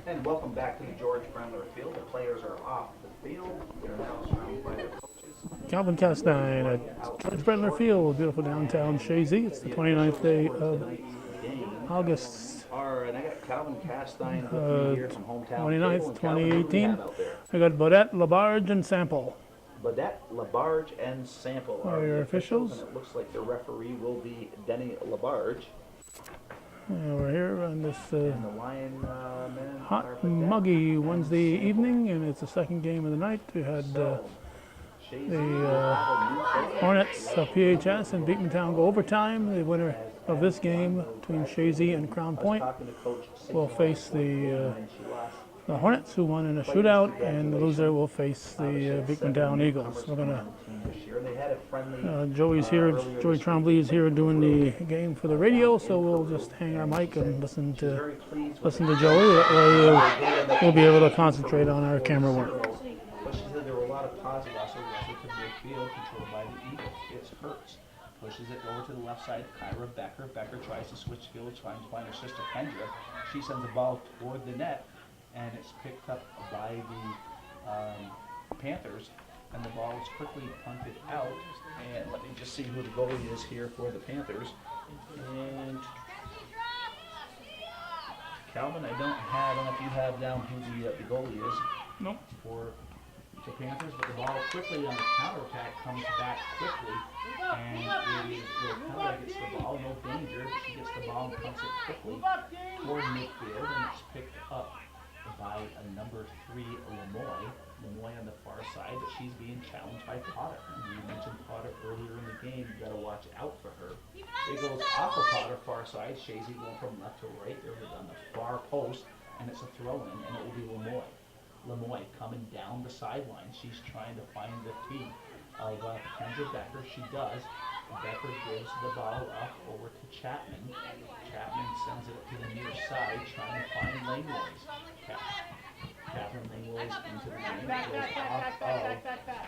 And welcome back to the George Brendler Field. The players are off the field. They're now surrounded by their coaches. Calvin Castine at George Brendler Field, beautiful downtown Chazy. It's the 29th day of August, And I got Calvin Castine with me here from hometown. 29th, Calvin, who do we 2018. have out there? We got Bodette, Labarge, and Sample. Badette, Labarge, and Sample Are your the officials. And it looks like the referee will be Denny Labarge. We're here on this And the Lion men hot, are Badette muggy and Wednesday Sample. evening, and it's the second game of the night. We had Chazy the will have a new coach. Hornets of PHS and Beekmantown go overtime. The winner of this game between Chazy and Crown Point Talking to Coach will face the and she lost. Hornets, who won in a shootout, and the loser will face the Beekmantown Eagles. We're gonna. They had a friendly Joey's here. Joey Trombley is here doing the game for the radio, so we'll just hang our mic and listen to very pleased with listen to Joey. That way we'll be able to concentrate on our camera work. But she said there were a lot of positive also rushes to midfield controlled by the Eagles. It's Hurts. Pushes it over to the left side, Kyra Becker. Becker tries to switch fields, trying to find her sister Kendra. She sends the ball toward the net, and it's picked up by the Panthers, and the ball is quickly punted out. And let me just see who the goalie is here for the Panthers. And Calvin, I don't know if you have down who the goalie is. Nope. For the Panthers, but the ball quickly on the counterattack comes back quickly, and it is Rotella gets the ball, no danger, but she gets the ball and punts it quickly toward midfield, and it's picked up by a number 3 Lemoy. Lemoy on the far side, but she's being challenged by Potter. You mentioned Potter earlier in the game, you gotta watch out for her. It goes off of Potter, far side, Chazy going from left to right, there on the far post, and it's a throw-in, and it will be Lemoy. Lemoy coming down the sideline. She's trying to find the feet of Kendra Becker. She does. Becker gives the ball up over to Chapman. Chapman sends it to the near side, trying to find Langlois. Catherine Langlois into the game. It goes off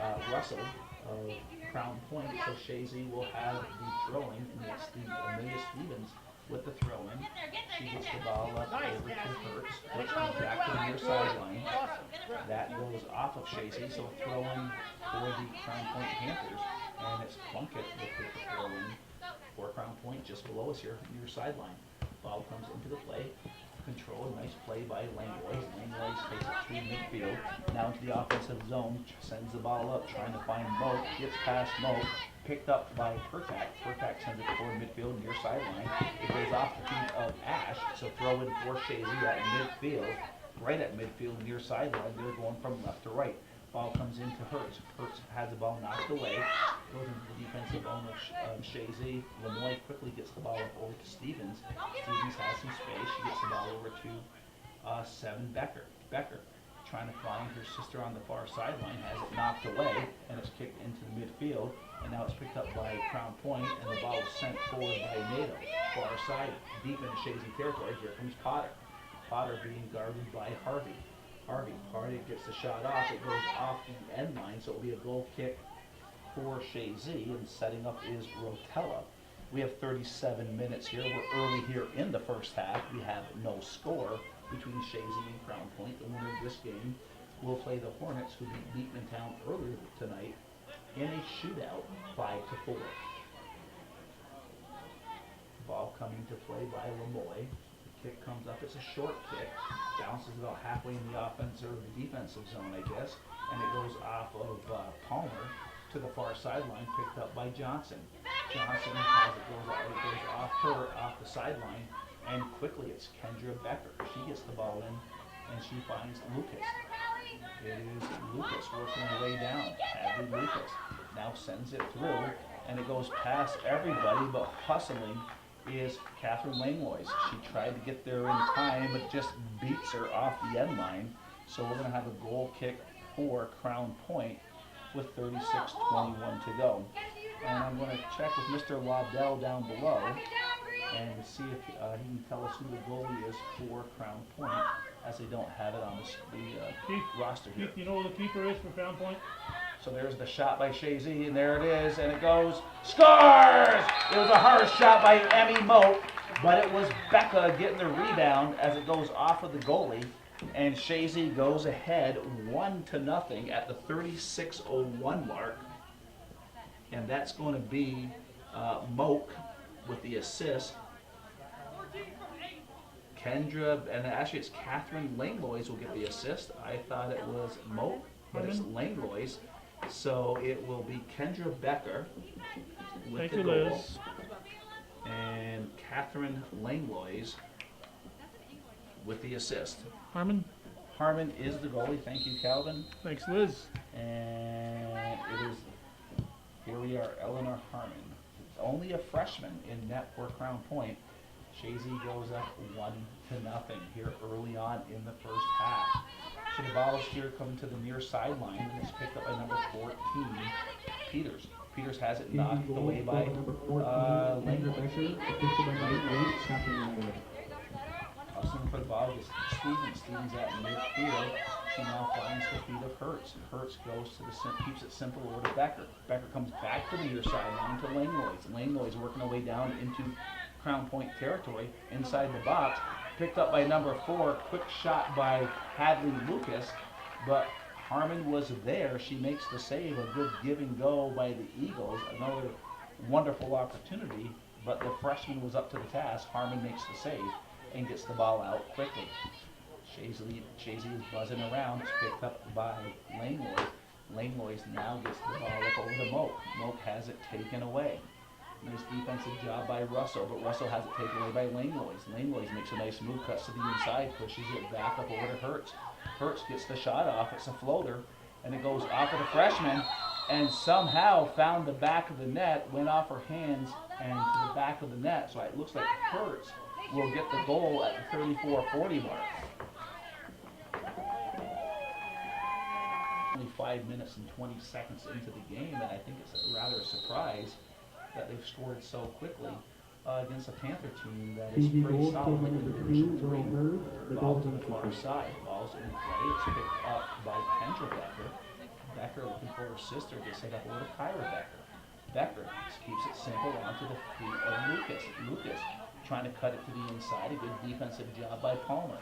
of Russell of Crown Point. So Chazy will have the throwing, and it's the Amelia Stevens with the throw-in. She gets the ball up over to Hurts. Hurts comes back to the near sideline. That goes off of Chazy, so a throw-in for the Crown Point Panthers. And it's Plunkett with the throw-in for Crown Point just below us here, near sideline. Ball comes into the play. Control, nice play by Langlois. Langlois takes it through midfield, now into the offensive zone, sends the ball up, trying to find Moak, gets past Moak, picked up by Pertak. Pertak sends it toward midfield, near sideline. It goes off the feet of Ash, so throw in for Chazy at midfield, right at midfield, near sideline. They're going from left to right. Ball comes into Hurts. Hurts has the ball knocked away, goes into the defensive zone of Chazy. Lemoy quickly gets the ball up over to Stevens. Stevens has some space. She gets the ball over to 7 Becker. Becker trying to find her sister on the far sideline, has it knocked away, and it's kicked into the midfield, and now it's picked up by Crown Point, and the ball is sent forward by Nato. Far side, deep into Chazy territory. Here comes Potter. Potter being guarded by Harvey. Harvey gets the shot off. It goes off the end line, so it'll be a goal kick for Chazy, and setting up is Rotella. We have 37 minutes here. We're early here in the first half. We have no score between Chazy and Crown Point. The winner of this game will play the Hornets, who beat Beekmantown earlier tonight in a shootout, 5-4. Ball coming to play by Lemoy. Kick comes up, it's a short kick, bounces about halfway in the offensive or the defensive zone, I guess, and it goes off of Palmer to the far sideline, picked up by Johnson. Johnson has it goes off her, off the sideline, and quickly it's Kendra Becker. She gets the ball in, and she finds Lucas. It is Lucas working her way down. Hadley Lucas now sends it through, and it goes past everybody, but hustling is Catherine Langlois. She tried to get there in time, but just beats her off the end line. So we're going to have a goal kick for Crown Point with 36:21 to go. And I'm going to check with Mr. Waddell down below and see if he can tell us who the goalie is for Crown Point, as they don't have it on the roster here. You know who the keeper is for Crown Point? So there's the shot by Chazy, and there it is, and it goes, scores! It was a hard shot by Emmy Moak, but it was Becca getting the rebound as it goes off of the goalie. And Chazy goes ahead 1-0 at the 36:01 mark. And that's going to be Moak with the assist. Kendra, and actually it's Catherine Langlois will get the assist. I thought it was Moak, but it's Langlois. So it will be Kendra Becker with Thank the you, goal. Liz. And Catherine Langlois with the assist. Harmon. Harmon is the goalie. Thank you, Calvin. Thanks, Liz. And it is, here we are, Eleanor Harmon. Only a freshman in net for Crown Point. Chazy goes up 1-0 here early on in the first half. So the ball is here coming to the near sideline, and it's picked up by number 14, Peters. Peters has it knocked away by Langlois. Hustling for the ball is Stevens. Stevens at midfield. She now finds the feet of Hertz. Hertz goes to the keeps it simple over to Becker. Becker comes back to the near sideline to Langlois. Langlois working her way down into Crown Point territory inside the box. Picked up by number 4. Quick shot by Hadley Lucas, but Harmon was there. She makes the save. A good give and go by the Eagles. Another wonderful opportunity, but the freshman was up to the task. Harmon makes the save and gets the ball out quickly. Chazy is buzzing around. It's picked up by Langlois. Langlois now gets the ball up over to Moak. Moak has it taken away. Nice defensive job by Russell, but Russell has it taken away by Langlois. Langlois makes a nice move, cuts to the inside, pushes it back up over to Hertz. Hertz gets the shot off. It's a floater, and it goes off of the freshman, and somehow found the back of the net, went off her hands and to the back of the net. So it looks like Hertz will get the goal at the 34-40 mark. Only 5 minutes and 20 seconds into the game, and I think it's rather a surprise that they've scored so quickly against a Panther team that is pretty solid in Division 3. Ball to the far side. Ball's in play. It's picked up by Kendra Becker. Becker looking for her sister to set up over to Kyra Becker. Becker keeps it simple onto the feet of Lucas. Lucas trying to cut it to the inside. A good defensive job by Palmer.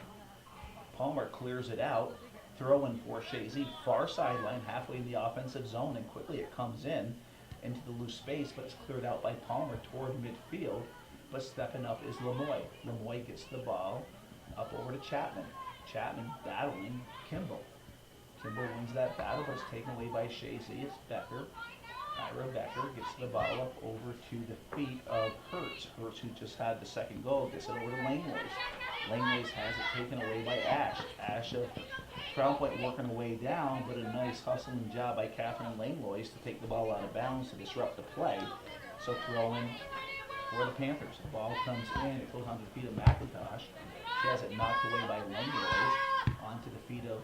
Palmer clears it out. Throw in for Chazy. Far sideline, halfway in the offensive zone, and quickly it comes in into the loose space, but it's cleared out by Palmer toward midfield. But stepping up is Lemoy. Lemoy gets the ball up over to Chapman. Chapman battling Kimball. Kimball wins that battle, but it's taken away by Chazy. It's Becker. Ira Becker gets the ball up over to the feet of Hertz. Hertz, who just had the second goal, gets it over to Langlois. Langlois has it taken away by Ash. Ash of Crown Point working her way down, but a nice hustling job by Catherine Langlois to take the ball out of bounds to disrupt the play. So throw in for the Panthers. The ball comes in, it goes onto the feet of McIntosh. She has it knocked away by Langlois onto the feet of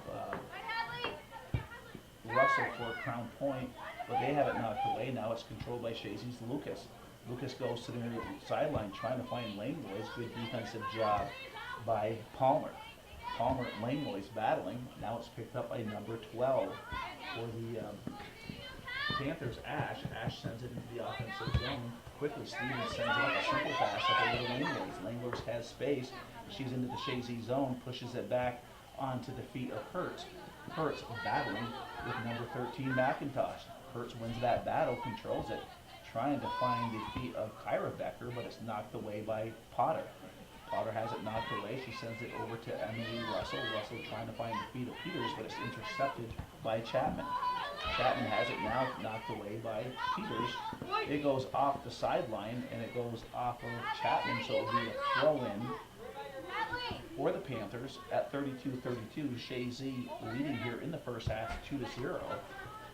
Russell for Crown Point, but they have it knocked away. Now it's controlled by Chazy's Lucas. Lucas goes to the sideline trying to find Langlois. Good defensive job by Palmer. Palmer and Langlois battling. Now it's picked up by number 12 for the Panthers, Ash. Ash sends it into the offensive zone. Quickly, Stevens sends it up a simple pass up over to Langlois. Langlois has space. She's into the Chazy zone, pushes it back onto the feet of Hertz. Hertz battling with number 13, McIntosh. Hertz wins that battle, controls it, trying to find the feet of Kyra Becker, but it's knocked away by Potter. Potter has it knocked away. She sends it over to Emily Russell. Russell trying to find the feet of Peters, but it's intercepted by Chapman. Chapman has it now knocked away by Peters. It goes off the sideline, and it goes off of Chapman, so it'll be a throw-in for the Panthers at 32-32. Chazy leading here in the first half 2-0.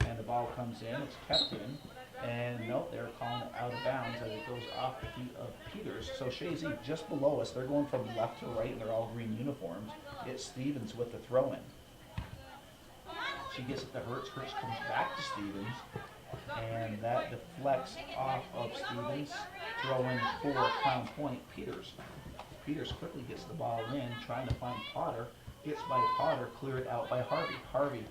And the ball comes in, it's kept in. And nope, they're calling it out of bounds as it goes off the feet of Peters. So Chazy just below us, they're going from left to right, and they're all green uniforms. It's Stevens with the throw-in. She gets it to Hertz. Hertz comes back to Stevens, and that deflects off of Stevens. Throw-in for Crown Point, Peters. Peters quickly gets the ball in, trying to find Potter. Gets by Potter, cleared out by Harvey. Harvey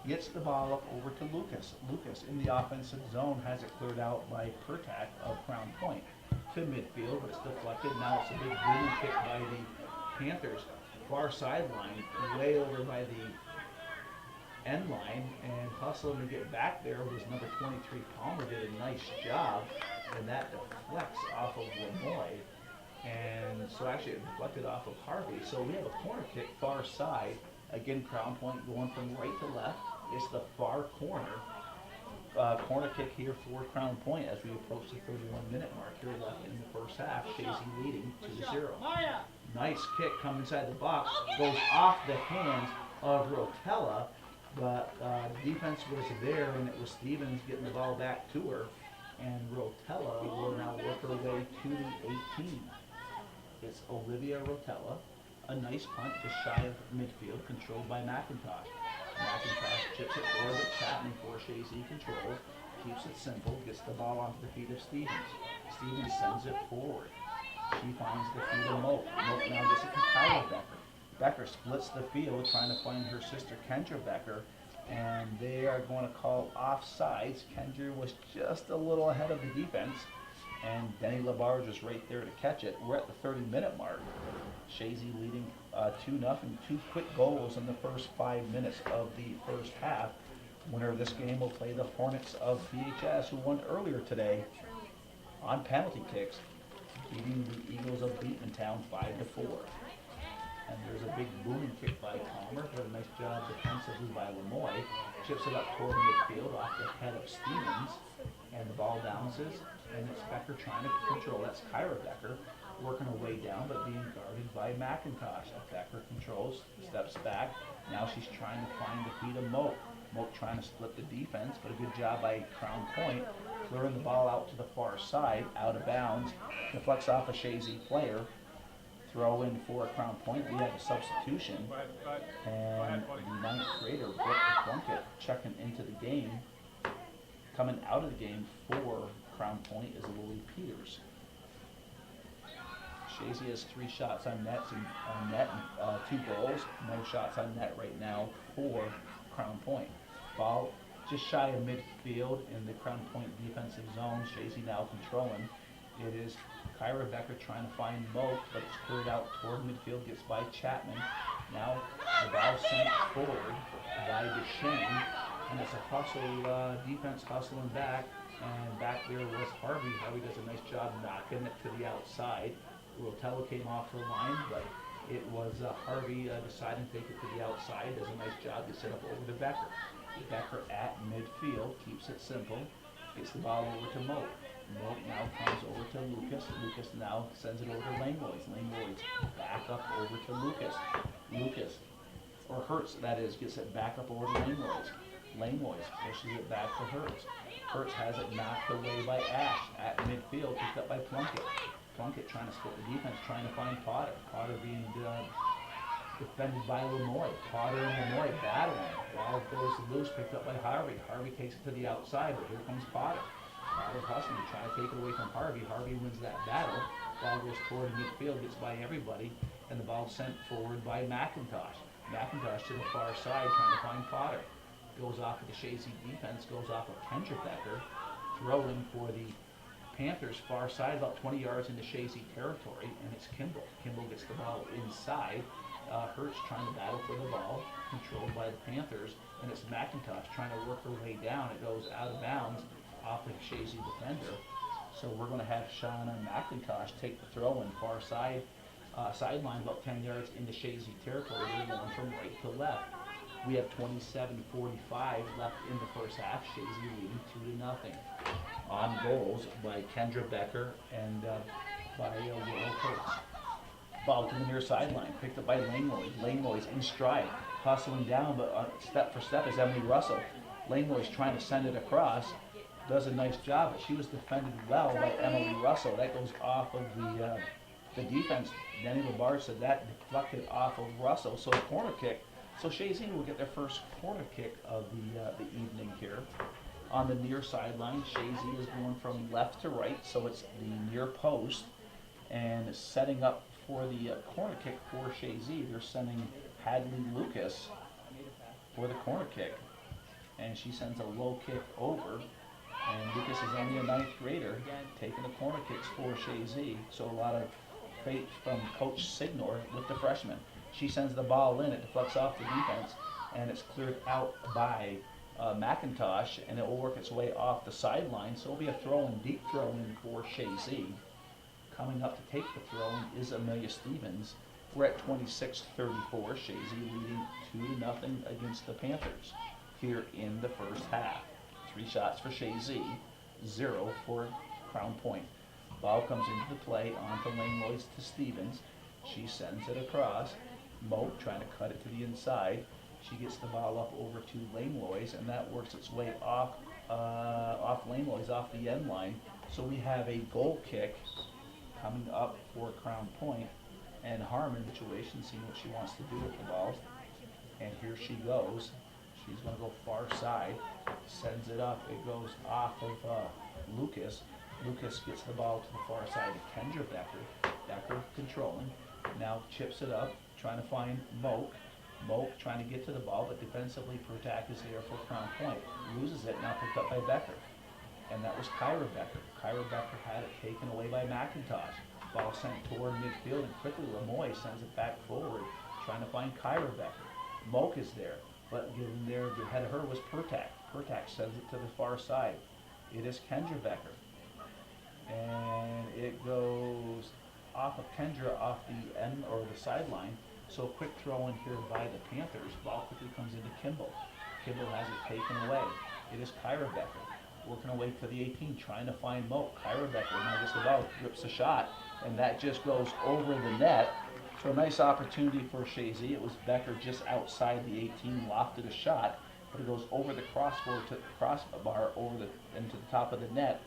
gets the ball up over to Lucas. Lucas in the offensive zone has it cleared out by Pertak of Crown Point to midfield, but it's deflected. Now it's a big boom kick by the Panthers. far sideline, way over by the end line, and hustling to get back there was number 23 Palmer. Did a nice job, and that deflects off of Lemoy. And so actually it deflected off of Harvey. So we have a corner kick far side. Again, Crown Point going from right to left. It's the far corner. Corner kick here for Crown Point as we approach the 31-minute mark here left in the first half. Chazy leading 2-0. Nice kick coming inside the box. Goes off the hands of Rotella, but the defense was there, and it was Stevens getting the ball back to her. And Rotella will now work her way to the 18. It's Olivia Rotella. A nice punt just shy of midfield, controlled by McIntosh. McIntosh chips it forward with Chapman for Chazy controls. Keeps it simple, gets the ball onto the feet of Stevens. Stevens sends it forward. She finds the feet of Moak. Moak now gets it to Kyla Becker. Becker splits the field trying to find her sister Kendra Becker, and they are going to call offsides. Kendra was just a little ahead of the defense, and Denny Labarge is right there to catch it. We're at the 30-minute mark. Chazy leading 2-0. 2 quick goals in the first 5 minutes of the first half. Winner of this game will play the Hornets of PHS, who won earlier today on penalty kicks, beating the Eagles of Beatmantown 5-4. And there's a big booming kick by Palmer. Did a nice job defensively by Lemoy. Chips it up toward midfield off the head of Stevens, and the ball bounces, and it's Becker trying to control. That's Kyra Becker working her way down, but being guarded by McIntosh. Becker controls, steps back. Now she's trying to find the feet of Moak. Moak trying to split the defense, but a good job by Crown Point, clearing the ball out to the far side, out of bounds, deflects off a Chazy player. Throw in for Crown Point. We have a substitution, and the 9th grader, Brooke Plunkett, checking into the game. Coming out of the game for Crown Point is Lily Peters. Chazy has 3 shots on net, and 2 goals. No shots on net right now for Crown Point. Ball just shy of midfield in the Crown Point defensive zone. Chazy now controlling. It is Kyra Becker trying to find Moak, but it's cleared out toward midfield, gets by Chapman. Now the ball sent forward by Duchesne, and it's a hustle, defense hustling back, and back there was Harvey. Harvey does a nice job knocking it to the outside. Rotella came off her line, but it was Harvey deciding to take it to the outside. Does a nice job to set up over to Becker. Becker at midfield, keeps it simple, gets the ball over to Moak. Moak now comes over to Lucas. Lucas now sends it over to Langlois. Langlois back up over to Lucas. Lucas, or Hertz that is, gets it back up over to Langlois. Langlois pushes it back to Hertz. Hertz has it knocked away by Ash at midfield, picked up by Plunkett. Plunkett trying to split the defense, trying to find Potter. Potter being defended by Lemoy. Potter and Lemoy battling. Ball goes loose, picked up by Harvey. Harvey takes it to the outside, but here comes Potter. Potter hustling, trying to take it away from Harvey. Harvey wins that battle. Ball goes toward midfield, gets by everybody, and the ball sent forward by McIntosh. McIntosh to the far side, trying to find Potter. Goes off of the Chazy defense, goes off of Kendra Becker. Throw-in for the Panthers far side, about 20 yards into Chazy territory, and it's Kimball. Kimball gets the ball inside. Hertz trying to battle for the ball, controlled by the Panthers, and it's McIntosh trying to work her way down. It goes out of bounds off the Chazy defender. So we're going to have Shauna McIntosh take the throw in far side, sideline about 10 yards into Chazy territory. They're going from right to left. We have 27:45 left in the first half. Chazy leading 2-0. On goals by Kendra Becker and by Will Hertz. Ball to the near sideline, picked up by Langlois. Langlois in stride, hustling down, but step for step is Emily Russell. Langlois trying to send it across, does a nice job, but she was defended well by Emily Russell. That goes off of the defense. Denny Labarge said that deflected off of Russell, so a corner kick. So Chazy will get their first corner kick of the evening here. On the near sideline, Chazy is going from left to right, so it's the near post, and setting up for the corner kick for Chazy. They're sending Hadley Lucas for the corner kick, and she sends a low kick over, and Lucas is only a 9th grader taking the corner kicks for Chazy, so a lot of faith from Coach Signor with the freshman. She sends the ball in, it deflects off the defense, and it's cleared out by McIntosh, and it will work its way off the sideline. So it'll be a throw-in, deep throw-in for Chazy. Coming up to take the throw-in is Amelia Stevens. We're at 26-34. Chazy leading 2-0 against the Panthers here in the first half. 3 shots for Chazy, 0 for Crown Point. Ball comes into the play onto Lane Loyce to Stevens. She sends it across. Moak trying to cut it to the inside. She gets the ball up over to Lane Loyce, and that works its way off Lane Loyce, off the end line. So we have a goal kick coming up for Crown Point, and Harmon situation, seeing what she wants to do with the ball. And here she goes. She's going to go far side, sends it up. It goes off of Lucas. Lucas gets the ball to the far side to Kendra Becker. Becker controlling. Now chips it up, trying to find Moak. Moak trying to get to the ball, but defensively Pertak is there for Crown Point. Loses it, now picked up by Becker. And that was Kyra Becker. Kyra Becker had it taken away by McIntosh. Ball sent toward midfield, and quickly Lemoy sends it back forward, trying to find Kyra Becker. Moak is there, but given there ahead of her was Pertak. Pertak sends it to the far side. It is Kendra Becker. And it goes off of Kendra, off the end or the sideline. So a quick throw in here by the Panthers. Ball quickly comes into Kimball. Kimball has it taken away. It is Kyra Becker working away to the 18, trying to find Moak. Kyra Becker now just about rips a shot, and that just goes over the net. So a nice opportunity for Chazy. It was Becker just outside the 18, lofted a shot, but it goes over the crossbar into the top of the net.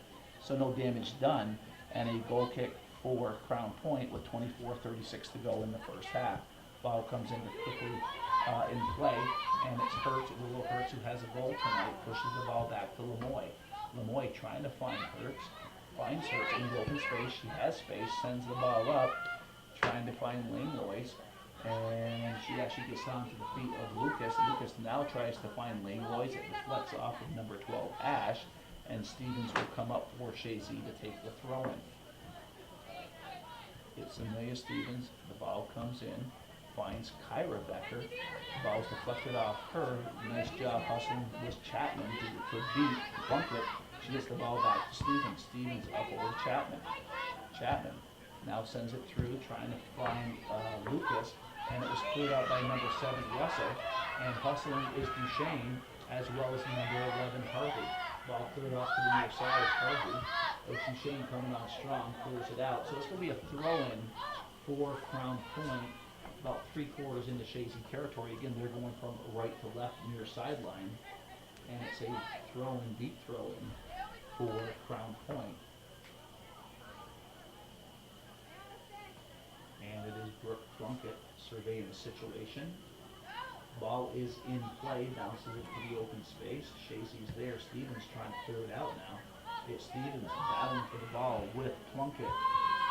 So no damage done, and a goal kick for Crown Point with 24:36 to go in the first half. Ball comes in quickly in play, and it's Hertz, Willow Hertz, who has a goal tonight, pushes the ball back to Lemoy. Lemoy trying to find Hertz, finds Hertz in the open space. She has space, sends the ball up, trying to find Lane Loyce, and she actually gets onto the feet of Lucas. Lucas now tries to find Lane Loyce. It deflects off of number 12, Ash, and Stevens will come up for Chazy to take the throw-in. It's Amelia Stevens. The ball comes in, finds Kyra Becker. The ball's deflected off her. Nice job hustling with Chapman to beat Plunkett. She gets the ball back to Stevens. Stevens up over Chapman. Chapman now sends it through, trying to find Lucas, and it was cleared out by number 7, Russell. And hustling is Duchesne, as well as number 11, Harvey. Ball cleared off to the near side of Harvey. Duchesne coming on strong, clears it out. So it's going to be a throw-in for Crown Point, about 3/4 into Chazy territory. Again, they're going from right to left near sideline, and it's a throw-in, deep throw-in for Crown Point. And it is Brooke Plunkett surveying the situation. Ball is in play, bounces it to the open space. Chazy's there. Stevens trying to clear it out now. It's Stevens battling for the ball with Plunkett.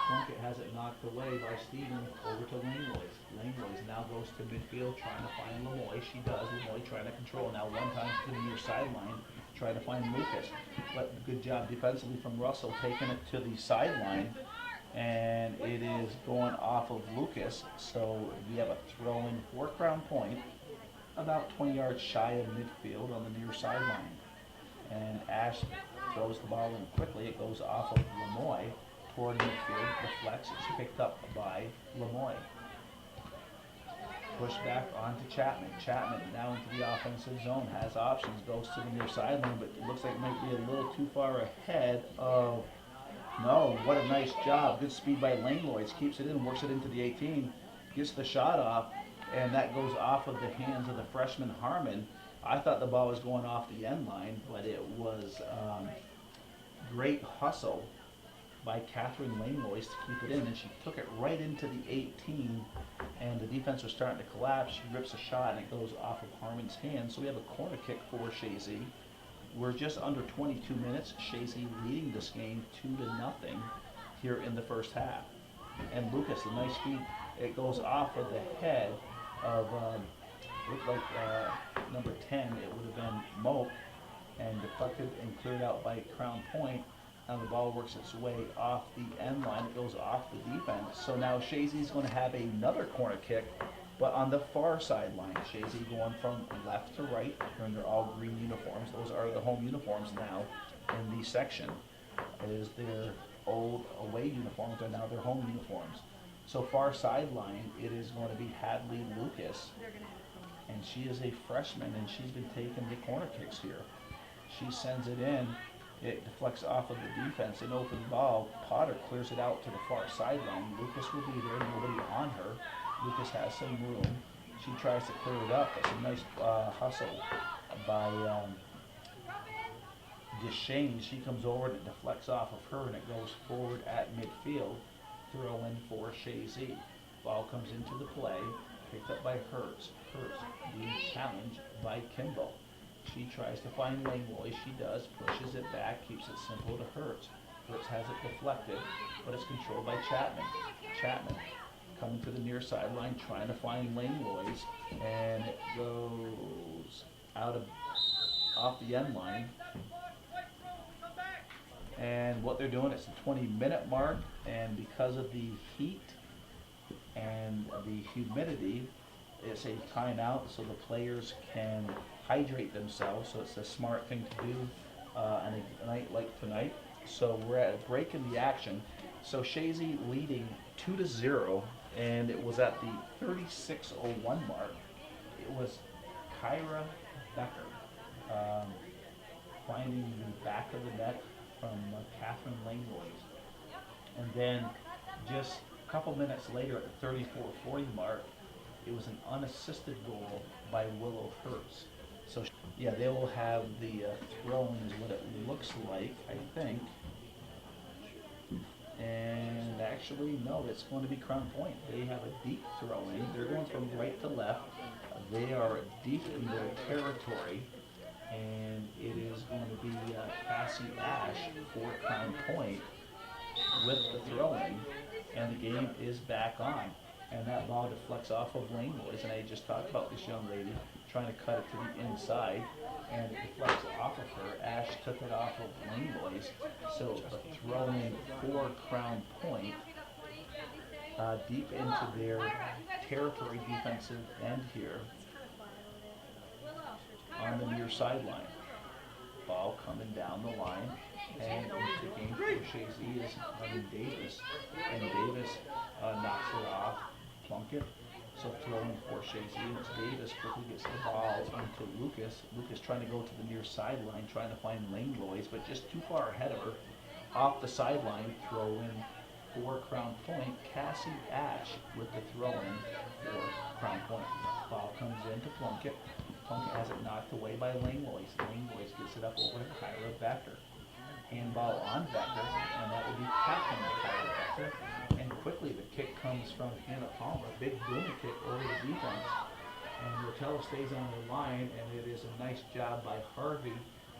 Plunkett has it knocked away by Stevens over to Lane Loyce. Lane Loyce now goes to midfield trying to find Lemoy. She does. Lemoy trying to control. Now one time to the near sideline trying to find Lucas. But good job defensively from Russell taking it to the sideline. And it is going off of Lucas. So we have a throw-in for Crown Point, about 20 yards shy of midfield on the near sideline. And Ash throws the ball in quickly. It goes off of Lemoy toward midfield, deflects. It's picked up by Lemoy. Pushed back onto Chapman. Chapman now into the offensive zone, has options, goes to the near sideline, but it looks like it might be a little too far ahead of... No, what a nice job. Good speed by Lane Loyce. Keeps it in, works it into the 18, gets the shot off, and that goes off of the hands of the freshman Harmon. I thought the ball was going off the end line, but it was great hustle by Catherine Lane Loyce to keep it in, and she took it right into the 18, and the defense was starting to collapse. She rips a shot, and it goes off of Harmon's hands. So we have a corner kick for Chazy. We're just under 22 minutes. Chazy leading this game 2-0 here in the first half. And Lucas, a nice feed. It goes off of the head of, looked like number 10. It would have been Moak, and deflected and cleared out by Crown Point. And the ball works its way off the end line. It goes off the defense. So now Chazy's going to have another corner kick But on the far sideline, Chazy going from left to right, and they're all green uniforms. Those are the home uniforms now in the section. It is their old away uniforms are now their home uniforms. So far sideline, it is going to be Hadley Lucas, and she is a freshman, and she's been taking the corner kicks here. She sends it in. It deflects off of the defense, an open ball. Potter clears it out to the far sideline. Lucas will be there, nobody on her. Lucas has some room. She tries to clear it up. It's a nice hustle by Deshane. She comes over and it deflects off of her and it goes forward at midfield. Throw in for Chazy. Ball comes into the play, picked up by Hertz. Hertz being challenged by Kimball. She tries to find Langlois. She does, pushes it back, keeps it simple to Hertz. Hertz has it deflected, but it's controlled by Chapman. Chapman coming to the near sideline, trying to find Langlois, and it goes off the end line. And what they're doing, it's the 20-minute mark, and because of the heat and the humidity, it's a timeout so the players can hydrate themselves. So it's a smart thing to do on a night like tonight. So we're at a break in the action. So Chazy leading 2-0, and it was at the 36:01 mark. It was Kyra Becker finding the back of the net from Catherine Langlois. And then just a couple minutes later at the 34:40 mark, it was an unassisted goal by Willow Hertz. So yeah, they will have the throw-in is what it looks like, I think. And actually, no, it's going to be Crown Point. They have a deep throw-in. They're going from right to left. They are deep in their territory. And it is going to be Cassie Ash for Crown Point with the throw-in. And the game is back on. And that ball deflects off of Langlois. And I just talked about this young lady trying to cut it to the inside. And it deflects off of her. Ash took it off of Langlois. So a throw-in for Crown Point deep into their territory defensive end here on the near sideline. Ball coming down the line, and the game for Chazy is Davis, and Davis knocks it off Plunkett. So throwing for Chazy, and it's Davis quickly gets the ball into Lucas. Lucas trying to go to the near sideline, trying to find Langlois, but just too far ahead of her. Off the sideline, throw in for Crown Point. Cassie Ash with the throw in for Crown Point. Ball comes into Plunkett. Plunkett has it knocked away by Langlois. Langlois gets it up over to Kyra Becker. Handball on Becker, and that will be captain of Kyra Becker. And quickly the kick comes from Hannah Palmer. Big booming kick over the defense. And Rotella stays on the line, and it is a nice job by Harvey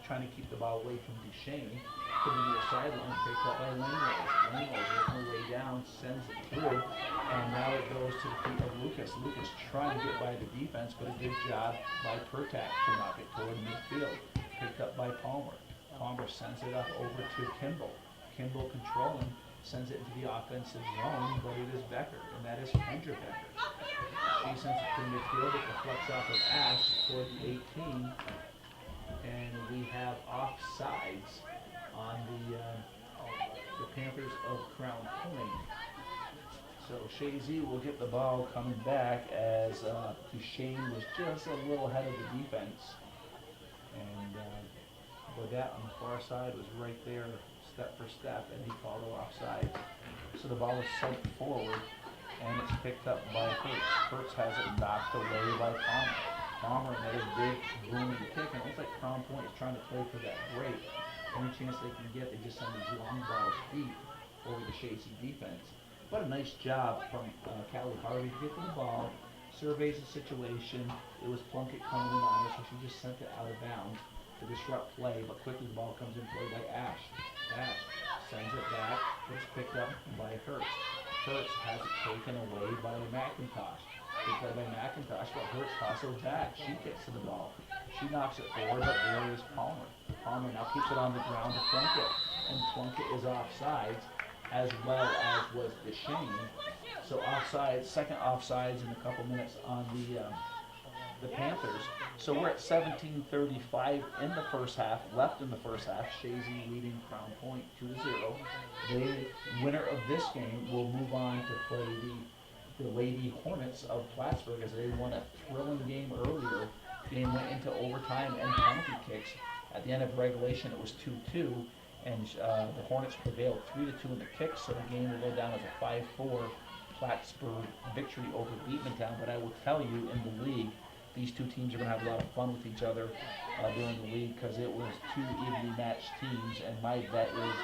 trying to keep the ball away from Deshane. To the near sideline, picked up by Langlois. Langlois working her way down, sends it through, and now it goes to the feet of Lucas. Lucas trying to get by the defense, but a good job by Pertak to knock it toward midfield. Picked up by Palmer. Palmer sends it up over to Kimball. Kimball controlling, sends it into the offensive zone, but it is Becker, and that is Kendra Becker. She sends it to midfield. It deflects off of Ash toward the 18, and we have offsides on the Panthers of Crown Point. So Chazy will get the ball coming back as Deshane was just a little ahead of the defense. And Bodette on the far side was right there step for step, and he called her offside. So the ball is sent forward, and it's picked up by Hertz. Hertz has it knocked away by Palmer. Palmer had a big booming kick, and it looks like Crown Point is trying to play for that break. Any chance they can get, they just send these long balls deep over the Chazy defense. But a nice job from Callie Harvey to get to the ball, surveys the situation. It was Plunkett coming in on her, so she just sent it out of bounds to disrupt play, but quickly the ball comes in play by Ash. Ash sends it back, it's picked up by Hertz. Hertz has it taken away by McIntosh. Picked up by McIntosh, but Hertz tosses back. She gets to the ball. She knocks it forward, but there is Palmer. Palmer now keeps it on the ground to Plunkett, and Plunkett is offsides. as well as was Deshane. So offside, second offsides in a couple minutes on the Panthers. So we're at 17:35 in the first half, left in the first half. Chazy leading Crown Point 2-0. The winner of this game will move on to play the Lady Hornets of Plattsburgh, as they won a thrilling game earlier. Game went into overtime and penalty kicks. At the end of regulation, it was 2-2, and the Hornets prevailed 3-2 in the kicks, so the game will go down as a 5-4 Plattsburgh victory over Beatmantown. But I will tell you, in the league, these two teams are going to have a lot of fun with each other during the league, because it was two evenly matched teams, and my bet is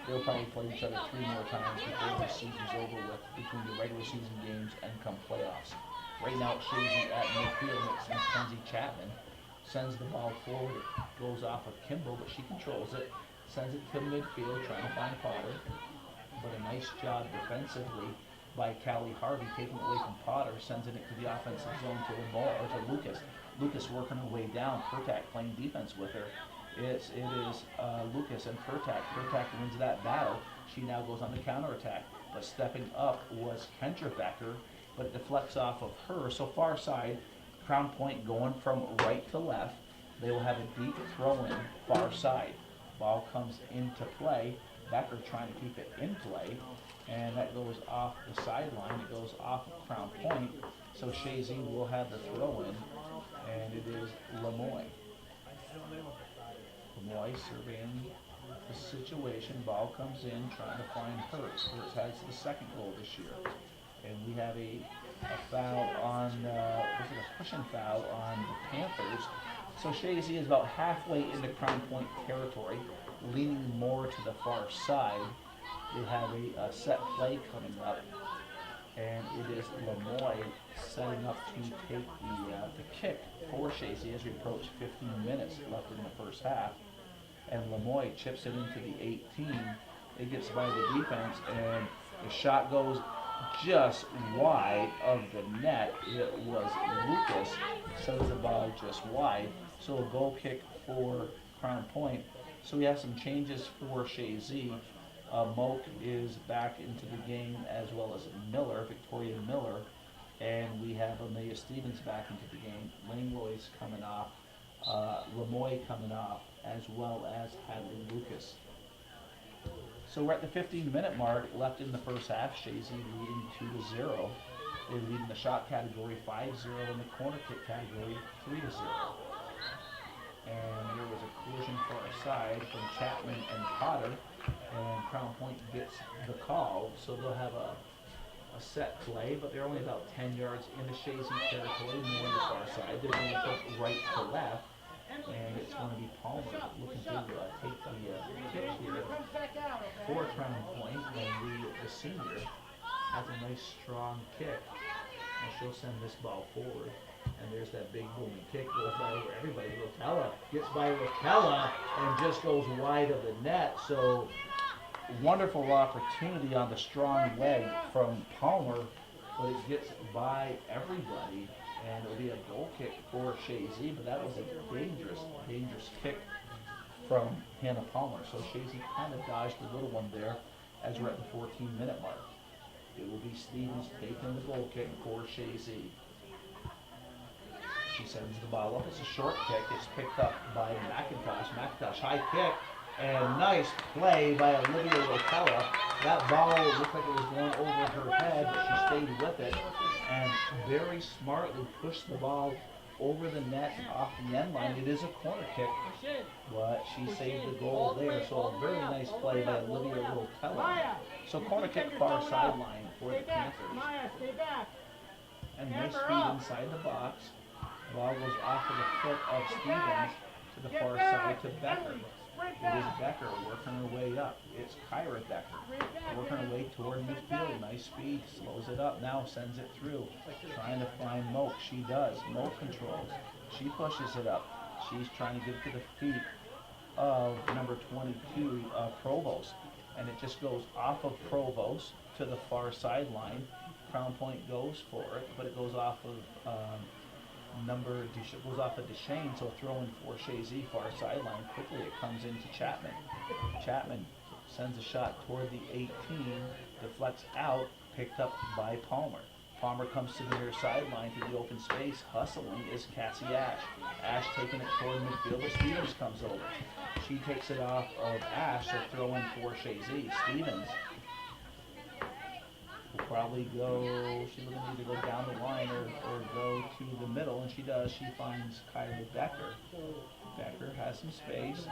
they'll probably play each other 3 more times before the season's over with, between the regular season games and come playoffs. Right now it's Chazy at midfield, and it's Mackenzie Chapman. Sends the ball forward, it goes off of Kimball, but she controls it, sends it to midfield, trying to find Potter. But a nice job defensively by Callie Harvey, taking it away from Potter, sends it to the offensive zone to Lamar, or to Lucas. Lucas working her way down, Pertak playing defense with her. It is Lucas and Pertak. Pertak wins that battle. She now goes on the counterattack. But stepping up was Kendra Becker, but it deflects off of her. So far side, Crown Point going from right to left. They will have a deep throw-in far side. Ball comes into play. Becker trying to keep it in play, and that goes off the sideline. It goes off of Crown Point. So Chazy will have the throw-in, and it is Lemoy. Lemoy surveying the situation. Ball comes in, trying to find Hertz. Hertz has the second goal this year. And we have a foul on, was it a pushing foul on the Panthers? So Chazy is about halfway into Crown Point territory, leaning more to the far side. They have a set play coming up, and it is Lemoy setting up to take the kick for Chazy as we approach 15 minutes left in the first half. And Lemoy chips it into the 18. It gets by the defense, and the shot goes just wide of the net. It was Lucas, sends the ball just wide. So a goal kick for Crown Point. So we have some changes for Chazy. Moak is back into the game, as well as Miller, Victoria Miller. And we have Amelia Stevens back into the game. Langlois coming off, Lemoy coming off, as well as Hadley Lucas. So we're at the 15-minute mark, left in the first half. Chazy leading 2-0. They lead in the shot category 5-0, in the corner kick category 3-0. And there was a collision for our side from Chapman and Potter, and Crown Point gets the call, so they'll have a set play, but they're only about 10 yards into Chazy territory, more on the far side. They're going to put right to left, and it's going to be Palmer looking to take the kick here for Crown Point, and the senior has a nice strong kick, and she'll send this ball forward. And there's that big booming kick, goes by over everybody. Rotella gets by Rotella and just goes wide of the net. So wonderful opportunity on the strong leg from Palmer, but it gets by everybody, and it'll be a goal kick for Chazy. But that was a dangerous kick from Hannah Palmer. So Chazy kind of dodged the little one there as we're at the 14-minute mark. It will be Stevens taking the goal kick for Chazy. She sends the ball up. It's a short kick. It's picked up by McIntosh. McIntosh, high kick, and nice play by Olivia Rotella. That ball looked like it was going over her head, but she stayed with it and very smartly pushed the ball over the net and off the end line. It is a corner kick, but she saved the goal there. So a very nice play by Olivia Rotella. So corner kick far sideline for the Panthers. And nice feed inside the box. The ball goes off of the foot of Stevens to the far side to Becker. It is Becker working her way up. It's Kyra Becker working her way toward midfield. Nice speed, slows it up. Now sends it through, trying to find Moak. She does. Moak controls. She pushes it up. She's trying to get to the feet of number 22, Provost, and it just goes off of Provost to the far sideline. Crown Point goes for it, but it goes off of goes off of Deshane, so throw in for Chazy, far sideline. Quickly it comes into Chapman. Chapman sends a shot toward the 18, deflects out, picked up by Palmer. Palmer comes to the near sideline to the open space. Hustling is Cassie Ash. Ash taking it toward midfield, but Stevens comes over. She takes it off of Ash, so throw in for Chazy. Stevens will probably go, she's going to either go down the line or go to the middle, and she does. She finds Kyra Becker. Becker has some space,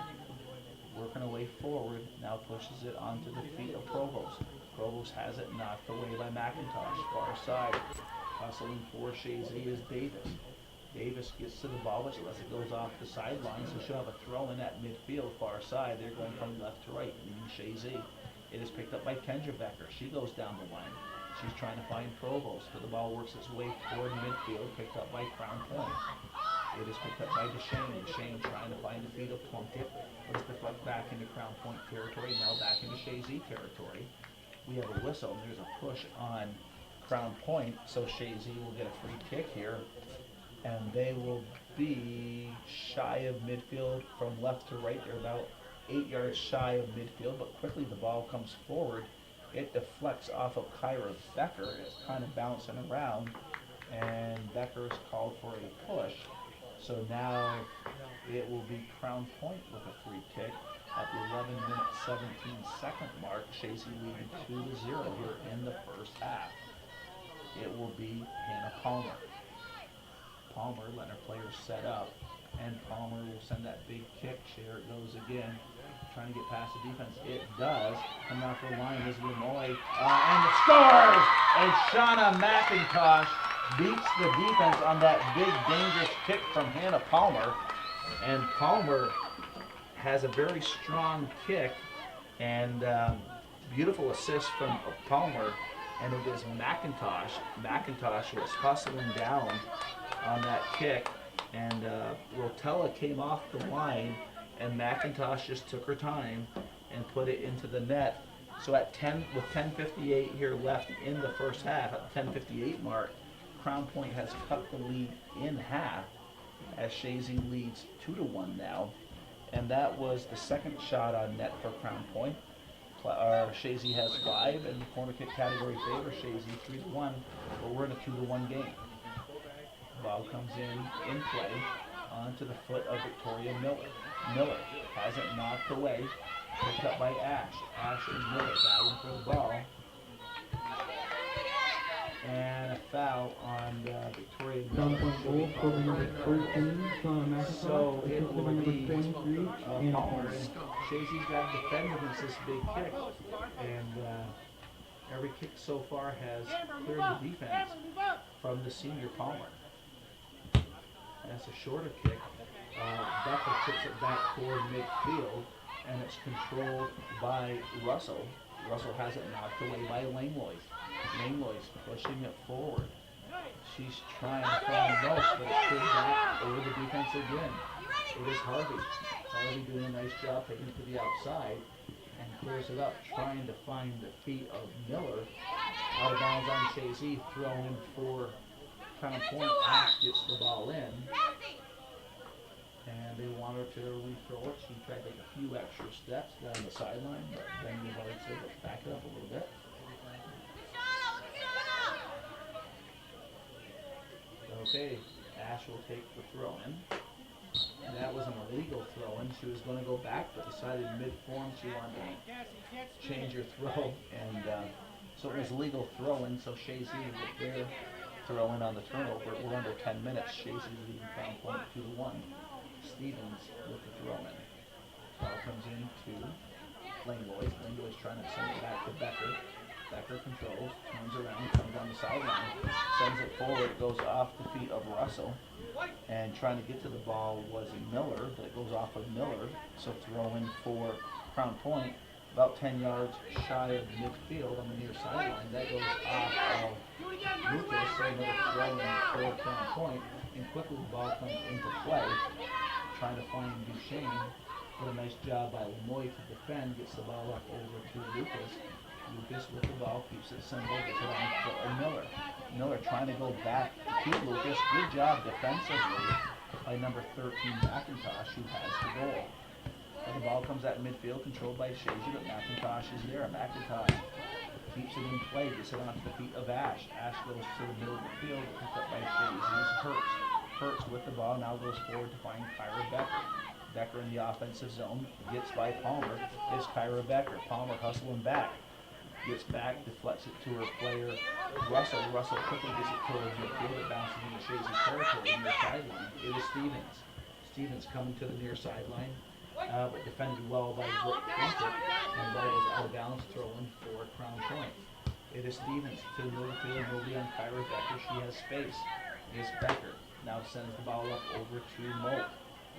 working her way forward, now pushes it onto the feet of Provost. Provost has it knocked away by McIntosh, far side. Hustling for Chazy is Davis. Davis gets to the ball, but unless it goes off the sideline, so she'll have a throw in at midfield, far side. They're going from left to right, meaning Chazy. It is picked up by Kendra Becker. She goes down the line. She's trying to find Provost, but the ball works its way toward midfield, picked up by Crown Point. It is picked up by DeShane. DeShane trying to find the feet of Plunkett. Let's deflect back into Crown Point territory, now back into Chazy territory. We have a whistle, and there's a push on Crown Point, so Chazy will get a free kick here, and they will be shy of midfield from left to right. They're about 8 yards shy of midfield, but quickly the ball comes forward. It deflects off of Kyra Becker. It's kind of bouncing around, and Becker is called for a push. So now it will be Crown Point with a free kick at the 11-minute, 17-second mark. Chazy leading 2-0 here in the first half. It will be Hannah Palmer. Palmer letting her players set up, and Palmer will send that big kick. There it goes again, trying to get past the defense. It does. Coming off the line is Lemoy, and it scores! And Shauna McIntosh beats the defense on that big, dangerous kick from Hannah Palmer. And Palmer has a very strong kick, and beautiful assist from Palmer. And it is McIntosh. McIntosh was hustling down on that kick, and Rotella came off the line, and McIntosh just took her time and put it into the net. So at 10:58 here left in the first half, at the 10:58 mark, Crown Point has cut the lead in half as Chazy leads 2-1 now. And that was the second shot on net for Crown Point. Chazy has 5, and the corner kick category favors Chazy 3-1, but we're in a 2-1 game. Ball comes in play, onto the foot of Victoria Miller. Miller has it knocked away, picked up by Ash. Ash and Miller battling for the ball. And a foul on Victoria Miller. So it will be Palmer. Chazy's got to defend against this big kick. And every kick so far has cleared the defense from the senior Palmer. That's a shorter kick. Becker chips it back toward midfield, and it's controlled by Russell. Russell has it knocked away by Langlois. Langlois pushing it forward. She's trying to find most, but it's pulled back over the defense again. It is Harvey. Harvey doing a nice job taking it to the outside and clears it up, trying to find the feet of Miller. Out of bounds on Chazy, throw in for Crown Point. Ash gets the ball in, and they want her to rethrow it. She tried to take a few extra steps down the sideline, but then the ball said, let's back it up a little bit. Okay, Ash will take the throw-in. That was an illegal throw-in. She was going to go back, but decided mid-form she wanted to change her throw, and so it was a legal throw-in. So Chazy with their throw-in on the turnover. We're under 10 minutes. Chazy's leading Crown Point 2-1. Stevens with the throw-in. Ball comes in to Langlois. Langlois trying to send it back to Becker. Becker controls, turns around, comes down the sideline, sends it forward. It goes off the feet of Russell. And trying to get to the ball was Miller, but it goes off of Miller. So throw in for Crown Point, about 10 yards shy of midfield on the near sideline. That goes off of Lucas, so another throw in for Crown Point. And quickly the ball comes into play, trying to find DeShane. Did a nice job by Lemoy to defend, gets the ball up over to Lucas. Lucas with the ball, keeps it simple, gets it on for Miller. Miller trying to go back to Lucas. Good job defensively by number 13 McIntosh, who has the goal. And the ball comes out midfield, controlled by Chazy, but McIntosh is there. McIntosh keeps it in play, gets it onto the feet of Ash. Ash goes to the middle of the field, picked up by Chazy. Hurts. Hurts with the ball, now goes forward to find Kyra Becker. Becker in the offensive zone, gets by Palmer. It's Kyra Becker. Palmer hustling back. Gets back, deflects it to her player, Russell. Russell quickly gets it towards midfield. It bounces into Chazy territory near sideline. It is Stevens. Stevens coming to the near sideline, but defended well by Brooke Plunkett, and ball goes out of bounds, throw-in for Crown Point. It is Stevens to the middle of the field, nobody on Kyra Becker. She has space. It's Becker. Now sends the ball up over to Moak.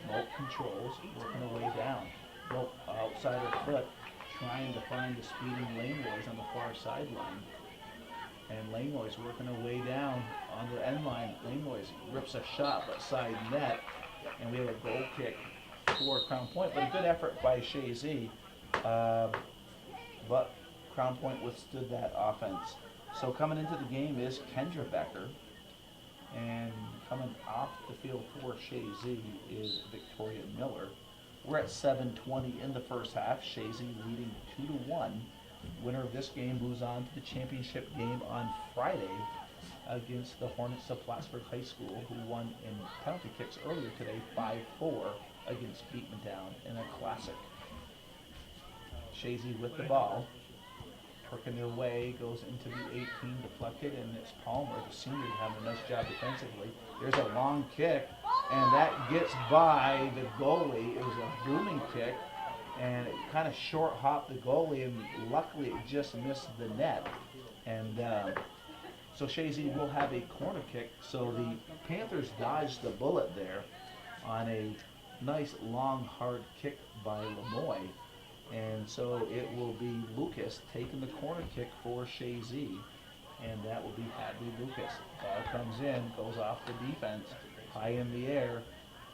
Moak controls, working her way down. Moak outside her foot, trying to find the speeding Langlois on the far sideline. And Langlois working her way down on the end line. Langlois rips a shot, but side net. And we have a goal kick for Crown Point. But a good effort by Chazy. But Crown Point withstood that offense. So coming into the game is Kendra Becker. And coming off the field for Chazy is Victoria Miller. We're at 7:20 in the first half. Chazy leading 2-1. Winner of this game moves on to the championship game on Friday against the Hornets of Plattsburgh High School, who won in penalty kicks earlier today 5-4 against Beekmantown in a classic. Chazy with the ball, working their way, goes into the 18, deflected, and it's Palmer, the senior, having a nice job defensively. There's a long kick, and that gets by the goalie. It was a booming kick, and it kind of short hopped the goalie, and luckily it just missed the net. And so Chazy will have a corner kick. So the Panthers dodged the bullet there on a nice long hard kick by Lemoy. And so it will be Lucas taking the corner kick for Chazy, and that will be Hadley Lucas. Ball comes in, goes off the defense, high in the air,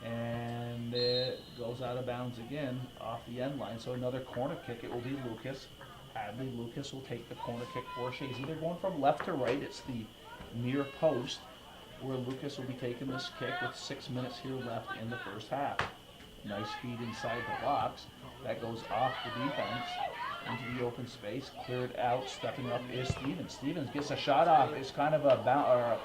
and it goes out of bounds again off the end line. So another corner kick. It will be Lucas. Hadley Lucas will take the corner kick for Chazy. They're going from left to right. It's the near post where Lucas will be taking this kick with 6 minutes here left in the first half. Nice feed inside the box. That goes off the defense into the open space. Cleared out. Stepping up is Stevens. Stevens gets a shot off. It's kind of a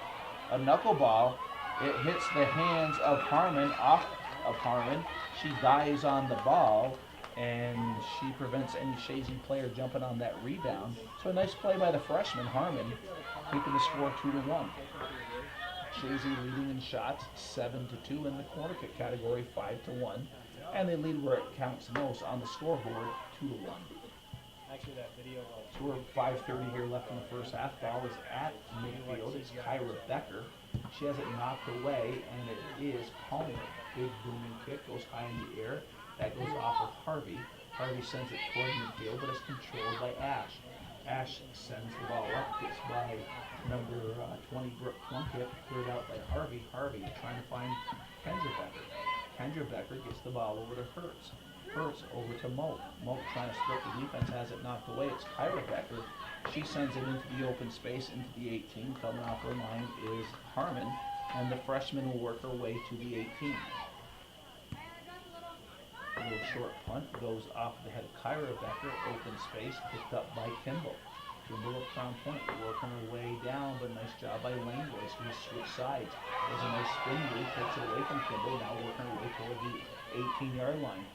knuckleball. It hits the hands of Harmon, off of Harmon. She dives on the ball, and she prevents any Chazy player jumping on that rebound. So a nice play by the freshman, Harmon, keeping the score 2-1. Chazy leading in shots, 7-2 in the corner kick category, 5-1. And they lead where it counts most on the scoreboard, 2-1. Actually, that video of So we're 5:30 here left in the first half. Ball is at midfield. It's Kyra Becker. She has it knocked away, and it is Palmer. Big booming kick, goes high in the air. That goes off of Harvey. Harvey sends it toward midfield, but it's controlled by Ash. Ash sends the ball up, gets by number 20, Brooke Plunkett, cleared out by Harvey. Harvey trying to find Kendra Becker. Kendra Becker gets the ball over to Hurts. Hurts over to Moak. Moak trying to split the defense, has it knocked away. It's Kyra Becker. She sends it into the open space, into the 18. Coming off her line is Harmon, and the freshman will work her way to the 18. A little short punt goes off the head of Kyra Becker. Open space picked up by Kimball. Kimball at Crown Point, working her way down, but nice job by Langlois, who switch sides. There's a nice spin move, takes it away from Kimball, now working her way toward the 18-yard line.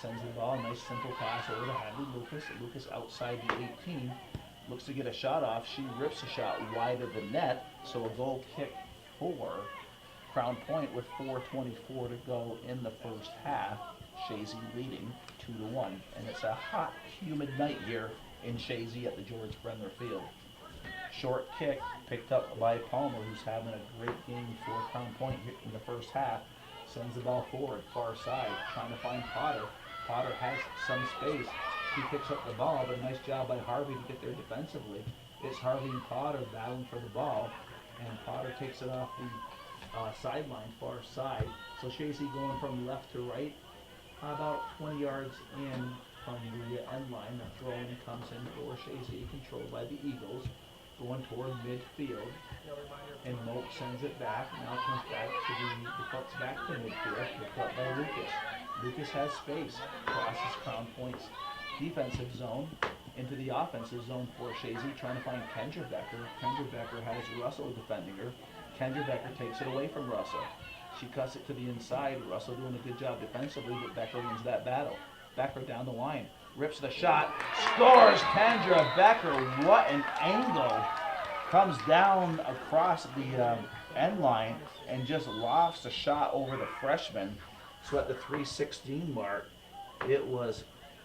Sends the ball, nice simple pass over to Hadley Lucas. Lucas outside the 18, looks to get a shot off. She rips a shot wide of the net, so a goal kick for Crown Point with 4:24 to go in the first half. Chazy leading 2-1, and it's a hot, humid night here in Chazy at the George Brenner Field. Short kick picked up by Palmer, who's having a great game for Crown Point here in the first half. Sends the ball forward, far side, trying to find Potter. Potter has some space. He picks up the ball, but a nice job by Harvey to get there defensively. It's Harvey and Potter battling for the ball, and Potter takes it off the sideline, far side. So Chazy going from left to right, about 20 yards in from the end line. The throw-in comes in for Chazy, controlled by the Eagles, going toward midfield. And Moak sends it back. Now comes back to the deflects back to midfield, picked up by Lucas. Lucas has space, crosses Crown Point's defensive zone into the offensive zone for Chazy, trying to find Kendra Becker. Kendra Becker has Russell defending her. Kendra Becker takes it away from Russell. She cuts it to the inside. Russell doing a good job defensively, but Becker wins that battle. Becker down the line, rips the shot, scores. Kendra Becker, what an angle. Comes down across the end line and just lofts the shot over the freshman. So at the 3:16 mark, it was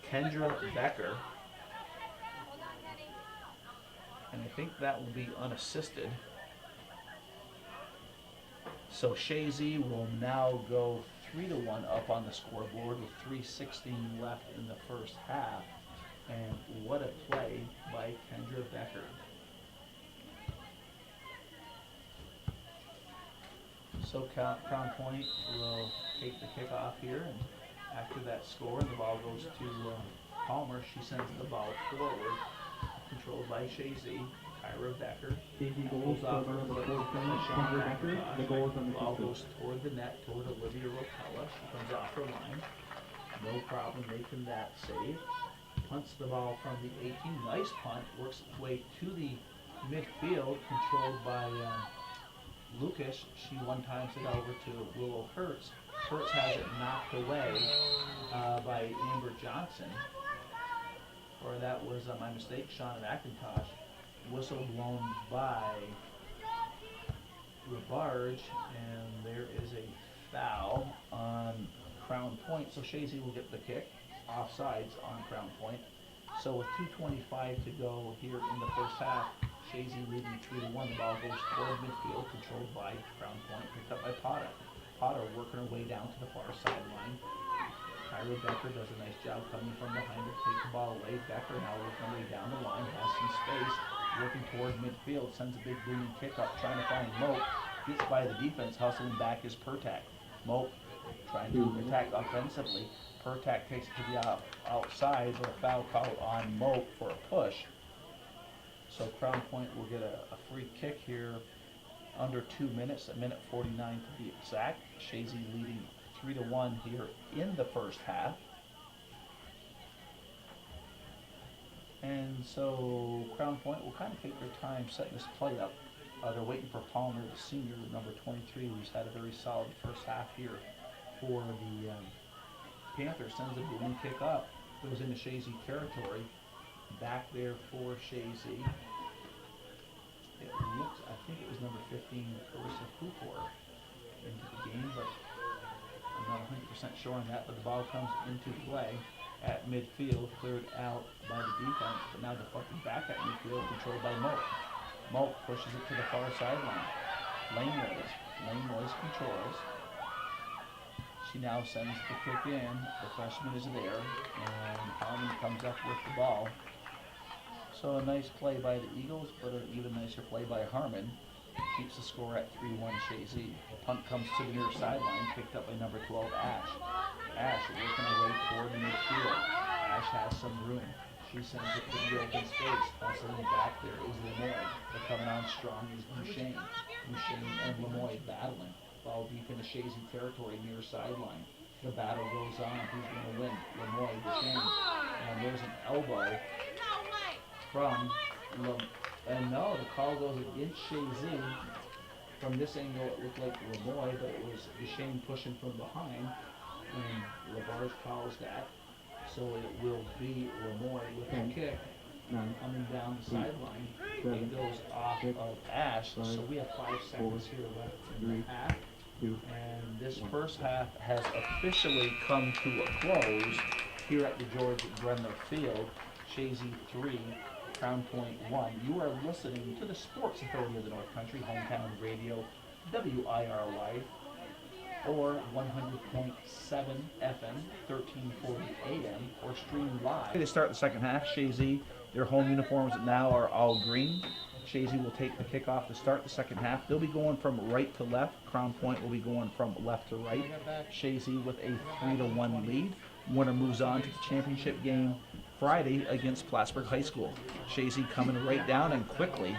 Kendra Becker. And I think that will be unassisted. So Chazy will now go 3-1 up on the scoreboard with 3:16 left in the first half. And what a play by Kendra Becker. So Crown Point will take the kickoff here, and after that score, the ball goes to Palmer. She sends the ball forward, controlled by Chazy. Kyra Becker pulls off her foot, the ball goes toward the net, toward Olivia Rotella. She comes off her line, no problem making that save. Punts the ball from the 18, nice punt, works its way to the midfield, controlled by Lucas. She one-times it over to Willow Hertz. Hertz has it knocked away by Amber Johnson. Or that was my mistake, Shauna McIntosh. Whistle blown by Labarge, and there is a foul on Crown Point. So Chazy will get the kick, offsides on Crown Point. So with 2:25 to go here in the first half, Chazy leading 3-1. The ball goes toward midfield, controlled by Crown Point, picked up by Potter. Potter working her way down to the far sideline. Kyra Becker does a nice job coming from behind her to take the ball away. Becker now working her way down the line, has some space, working toward midfield, sends a big booming kick up, trying to find Moak. Gets by the defense, hustling back is Pertak. Moak trying to attack offensively. Pertak takes it to the outside, but a foul call on Moak for a push. So Crown Point will get a free kick here under 2 minutes, a minute 49 to be exact. Chazy leading 3-1 here in the first half. And so Crown Point will kind of take their time setting this play up. They're waiting for Palmer, the senior, number 23, who's had a very solid first half here for the Panthers. Sends a booming kick up, goes into Chazy territory. Back there for Chazy. It looks, I think it was number 15, Carissa Pupor, into the game, but I'm not 100% sure on that. But the ball comes into play at midfield, cleared out by the defense, but now deflected back at midfield, controlled by Moak. Moak pushes it to the far sideline. Lane controls. She now sends the kick in. The freshman is there, and Harmon comes up with the ball. So a nice play by the Eagles, but an even nicer play by Harmon. Keeps the score at 3-1 Chazy. The punt comes to the near sideline, picked up by number 12, Ash. Ash working her way toward midfield. Ash has some room. She sends it to the open space. Hustling back there is Lemoy. But coming on strong is Duchesne. Duchesne and Lemoy battling. Ball deep into Chazy territory near sideline. The battle goes on. Who's going to win? Lemoy, Duchesne. And there's an elbow from and no, the call goes against Chazy. From this angle, it looked like Lemoy, but it was Duchesne pushing from behind, and Labarge calls that. So it will be Lemoy with a kick coming down the sideline. It goes off of Ash, so we have 5 seconds here left in the half. And this first half has officially come to a close here at the George Brenner Field. Chazy 3, Crown Point 1. You are listening to the Sports Authority of the North Country, Hometown Radio, WIRY, or 100.7 FM, 1340 AM, or stream live. They start the second half. Chazy, their home uniforms now are all green. Chazy will take the kickoff to start the second half. They'll be going from right to left. Crown Point will be going from left to right. Chazy with a 3-1 lead. Winner moves on to the championship game Friday against Plattsburgh High School. Chazy coming right down and quickly.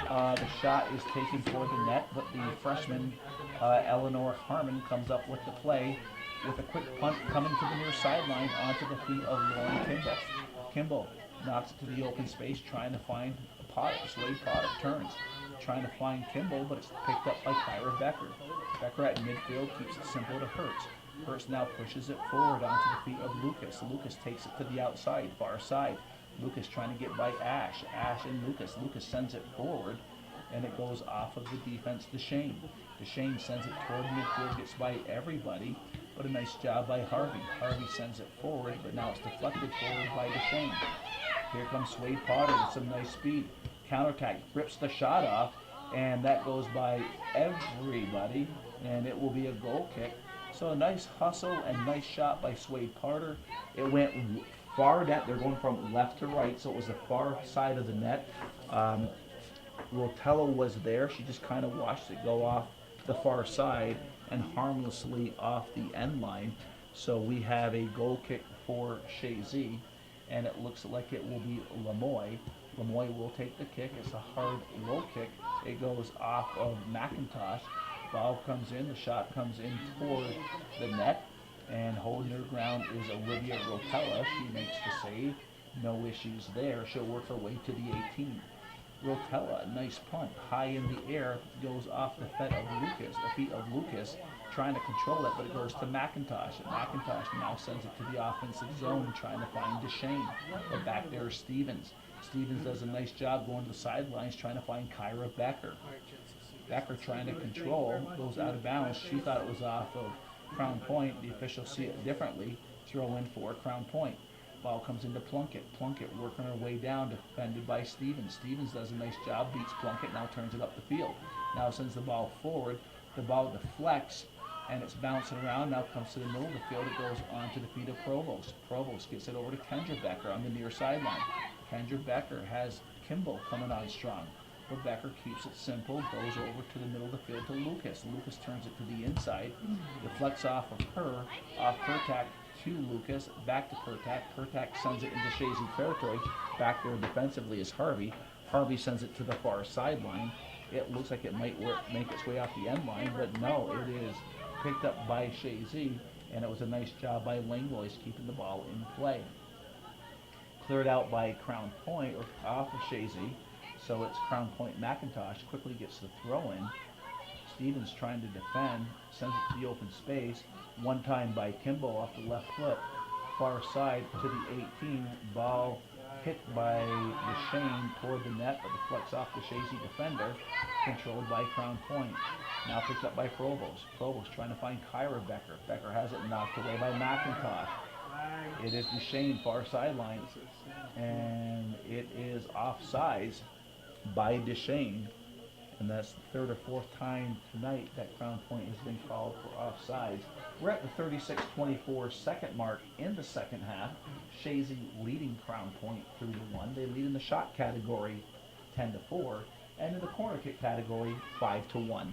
The shot is taken toward the net, but the freshman Eleanor Harmon comes up with the play with a quick punt coming to the near sideline onto the feet of Lauren Kimball. Kimball knocks it to the open space, trying to find Potter. Swade Potter turns, trying to find Kimball, but it's picked up by Kyra Becker. Becker at midfield keeps it simple to Hertz. Hertz now pushes it forward onto the feet of Lucas. Lucas takes it to the outside, far side. Lucas trying to get by Ash. Ash and Lucas. Lucas sends it forward, and it goes off of the defense to Shane. Shane sends it toward midfield, gets by everybody, but a nice job by Harvey. Harvey sends it forward, but now it's deflected forward by DeShane. Here comes Swade Potter with some nice speed. Counterattack, rips the shot off, and that goes by everybody, and it will be a goal kick. So a nice hustle and nice shot by Swade Potter. It went far down. They're going from left to right, so it was the far side of the net. Rotella was there. She just kind of watched it go off the far side and harmlessly off the end line. So we have a goal kick for Chazy, and it looks like it will be Lemoy. Lemoy will take the kick. It's a hard low kick. It goes off of McIntosh. Ball comes in. The shot comes in toward the net, and holding her ground is Olivia Rotella. She makes the save. No issues there. She'll work her way to the 18. Rotella, nice punt, high in the air, goes off the feet of Lucas, trying to control it, but it goes to McIntosh. And McIntosh now sends it to the offensive zone, trying to find DeShane. But back there is Stevens. Stevens does a nice job going to the sidelines, trying to find Kyra Becker. Becker trying to control, goes out of bounds. She thought it was off of Crown Point. The officials see it differently. Throw in for Crown Point. Ball comes into Plunkett. Plunkett working her way down, defended by Stevens. Stevens does a nice job, beats Plunkett, now turns it up the field. Now sends the ball forward. The ball deflects, and it's bouncing around. Now comes to the middle of the field. It goes onto the feet of Provost. Provost gets it over to Kendra Becker on the near sideline. Kendra Becker has Kimball coming on strong. But Becker keeps it simple, goes over to the middle of the field to Lucas. Lucas turns it to the inside, deflects off of her, off Pertak to Lucas, back to Pertak. Pertak sends it into Chazy territory. Back there defensively is Harvey. Harvey sends it to the far sideline. It looks like it might make its way off the end line, but no, it is picked up by Chazy, and it was a nice job by Langlois keeping the ball in play. Cleared out by Crown Point, or off of Chazy. So it's Crown Point McIntosh, quickly gets the throw in. Stevens trying to defend, sends it to the open space. One time by Kimball off the left foot, far side to the 18. Ball hit by DeShane toward the net, but deflects off the Chazy defender, controlled by Crown Point. Now picked up by Provost. Provost trying to find Kyra Becker. Becker has it knocked away by McIntosh. It is DeShane, far sideline, and it is offsides by DeShane, and that's the third or fourth time tonight that Crown Point has been called for offsides. We're at the 36-24 second mark in the second half. Chazy leading Crown Point 3-1. They lead in the shot category 10-4, and in the corner kick category 5-1.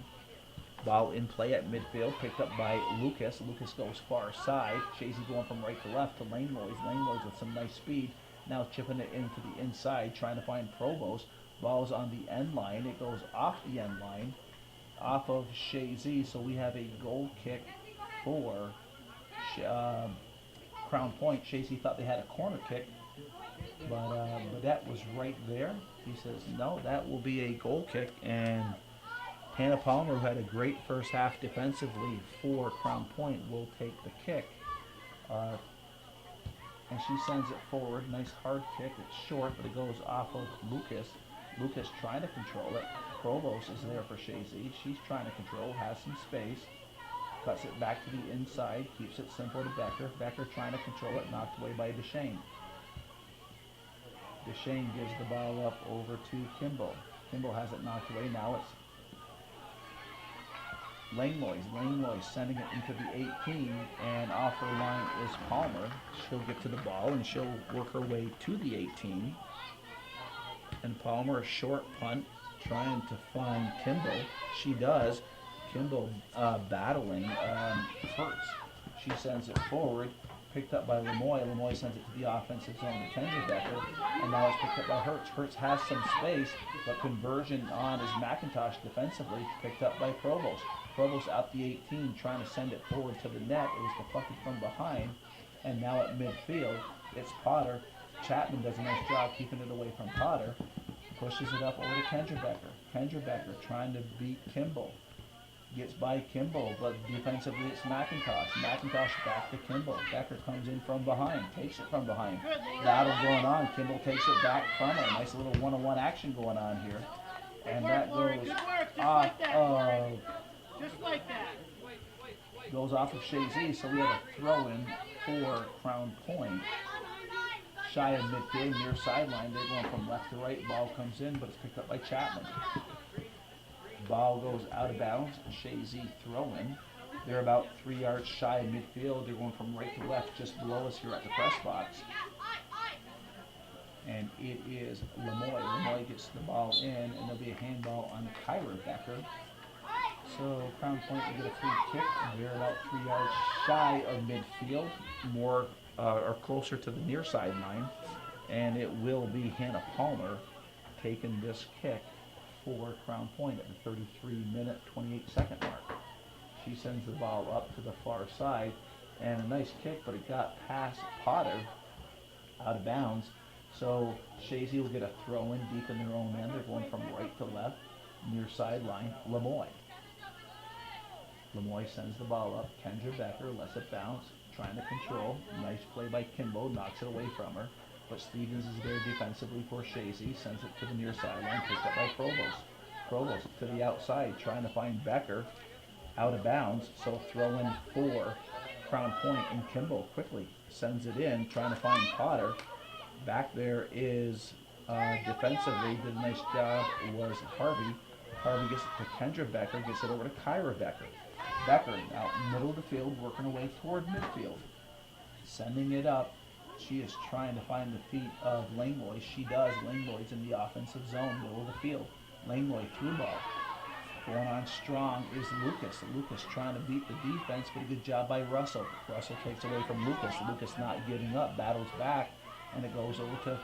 Ball in play at midfield, picked up by Lucas. Lucas goes far side. Chazy going from right to left to Langlois. Langlois with some nice speed. Now chipping it into the inside, trying to find Provost. Ball's on the end line. It goes off the end line, off of Chazy. So we have a goal kick for Crown Point. Chazy thought they had a corner kick, but that was right there. He says, no, that will be a goal kick. And Hannah Palmer, who had a great first half defensively for Crown Point, will take the kick. And she sends it forward. Nice hard kick. It's short, but it goes off of Lucas. Lucas trying to control it. Provost is there for Chazy. She's trying to control, has some space. Cuts it back to the inside, keeps it simple to Becker. Becker trying to control it, knocked away by DeShane. DeShane gives the ball up over to Kimball. Kimball has it knocked away. Now it's Langlois. Langlois sending it into the 18, and off her line is Palmer. She'll get to the ball, and she'll work her way to the 18. And Palmer, a short punt, trying to find Kimball. She does. Kimball battling Hertz. She sends it forward, picked up by Lemoy. Lemoy sends it to the offensive zone to Kendra Becker, and now it's picked up by Hertz. Hertz has some space, but conversion on is McIntosh defensively, picked up by Provost. Provost out the 18, trying to send it forward to the net. It was deflected from behind, and now at midfield, it's Potter. Chapman does a nice job keeping it away from Potter. Pushes it up over to Kendra Becker. Kendra Becker trying to beat Kimball. Gets by Kimball, but defensively it's McIntosh. McIntosh back to Kimball. Becker comes in from behind, takes it from behind. Battle going on. Kimball takes it back from her. Nice little one-on-one action going on here. And that goes off of Chazy. So we have a throw-in for Crown Point. Shy of midfield, near sideline. They're going from left to right. Ball comes in, but it's picked up by Chapman. Ball goes out of bounds. Chazy throw-in. They're about 3 yards shy of midfield. They're going from right to left, just below us here at the press box. And it is Lemoy. Lemoy gets the ball in, and there'll be a handball on Kyra Becker. So Crown Point will get a free kick. They're about 3 yards shy of midfield, more or closer to the near sideline. And it will be Hannah Palmer taking this kick for Crown Point at the 33-minute, 28-second mark. She sends the ball up to the far side, and a nice kick, but it got past Potter out of bounds. So Chazy will get a throw-in deep in their own end. They're going from right to left, near sideline. Lemoy sends the ball up. Kendra Becker lets it bounce, trying to control. Nice play by Kimbo, knocks it away from her. But Stevens is there defensively for Chazy, sends it to the near sideline, picked up by Provost. Provost to the outside, trying to find Becker, out of bounds, so throw in for Crown Point, and Kimbo quickly sends it in, trying to find Potter. Back there is defensively, did a nice job, was Harvey. Harvey gets it to Kendra Becker, gets it over to Kyra Becker. Becker out middle of the field, working away toward midfield. Sending it up. She is trying to find the feet of Langlois. She does. Langlois in the offensive zone, middle of the field. Langlois through ball. Going on strong is Lucas. Lucas trying to beat the defense, but a good job by Russell. Russell takes away from Lucas. Lucas not giving up, battles back, and it goes over to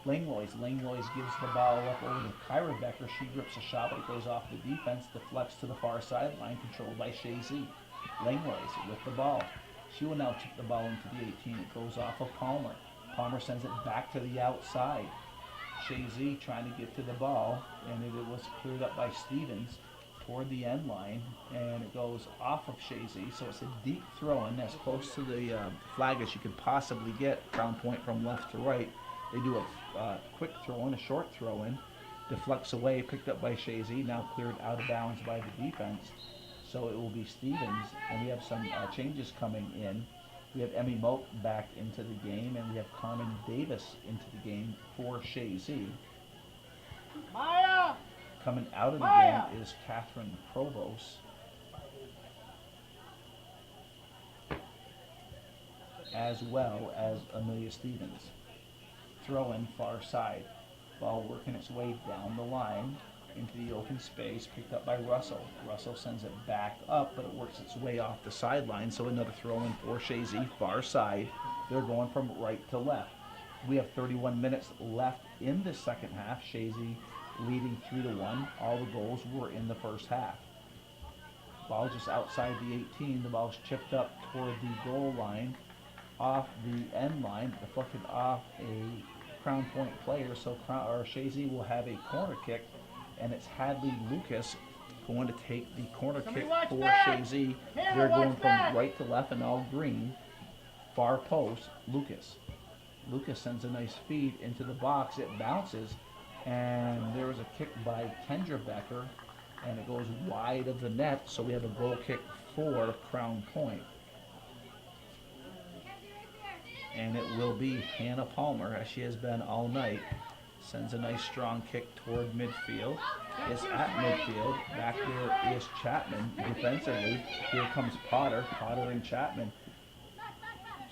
Langlois. Langlois gives the ball up over to Kyra Becker. She grips a shot, but it goes off the defense, deflects to the far sideline, controlled by Chazy. Langlois with the ball. She will now chip the ball into the 18. It goes off of Palmer. Palmer sends it back to the outside. Chazy trying to get to the ball, and it was cleared up by Stevens toward the end line, and it goes off of Chazy. So it's a deep throw-in, as close to the flag as you could possibly get. Crown Point from left to right. They do a quick throw-in, a short throw-in, deflects away, picked up by Chazy, now cleared out of bounds by the defense. So it will be Stevens, and we have some changes coming in. We have Emmy Moak back into the game, and we have Carmen Davis into the game for Chazy. Maya! Coming out of the game is Catherine Provost, as well as Amelia Stevens. Throw in far side. Ball working its way down the line into the open space, picked up by Russell. Russell sends it back up, but it works its way off the sideline, so another throw in for Chazy, far side. They're going from right to left. We have 31 minutes left in the second half. Chazy leading 3-1. All the goals were in the first half. Ball just outside the 18. The ball's chipped up toward the goal line, off the end line, deflected off a Crown Point player, so Chazy will have a corner kick, and it's Hadley Lucas going to take the corner kick for Chazy. They're going from right to left and all green. Far post, Lucas. Lucas sends a nice feed into the box. It bounces, and there was a kick by Kendra Becker, and it goes wide of the net, so we have a goal kick for Crown Point. And it will be Hannah Palmer, as she has been all night. Sends a nice strong kick toward midfield. It's at midfield. Back there is Chapman defensively. Here comes Potter. Potter and Chapman.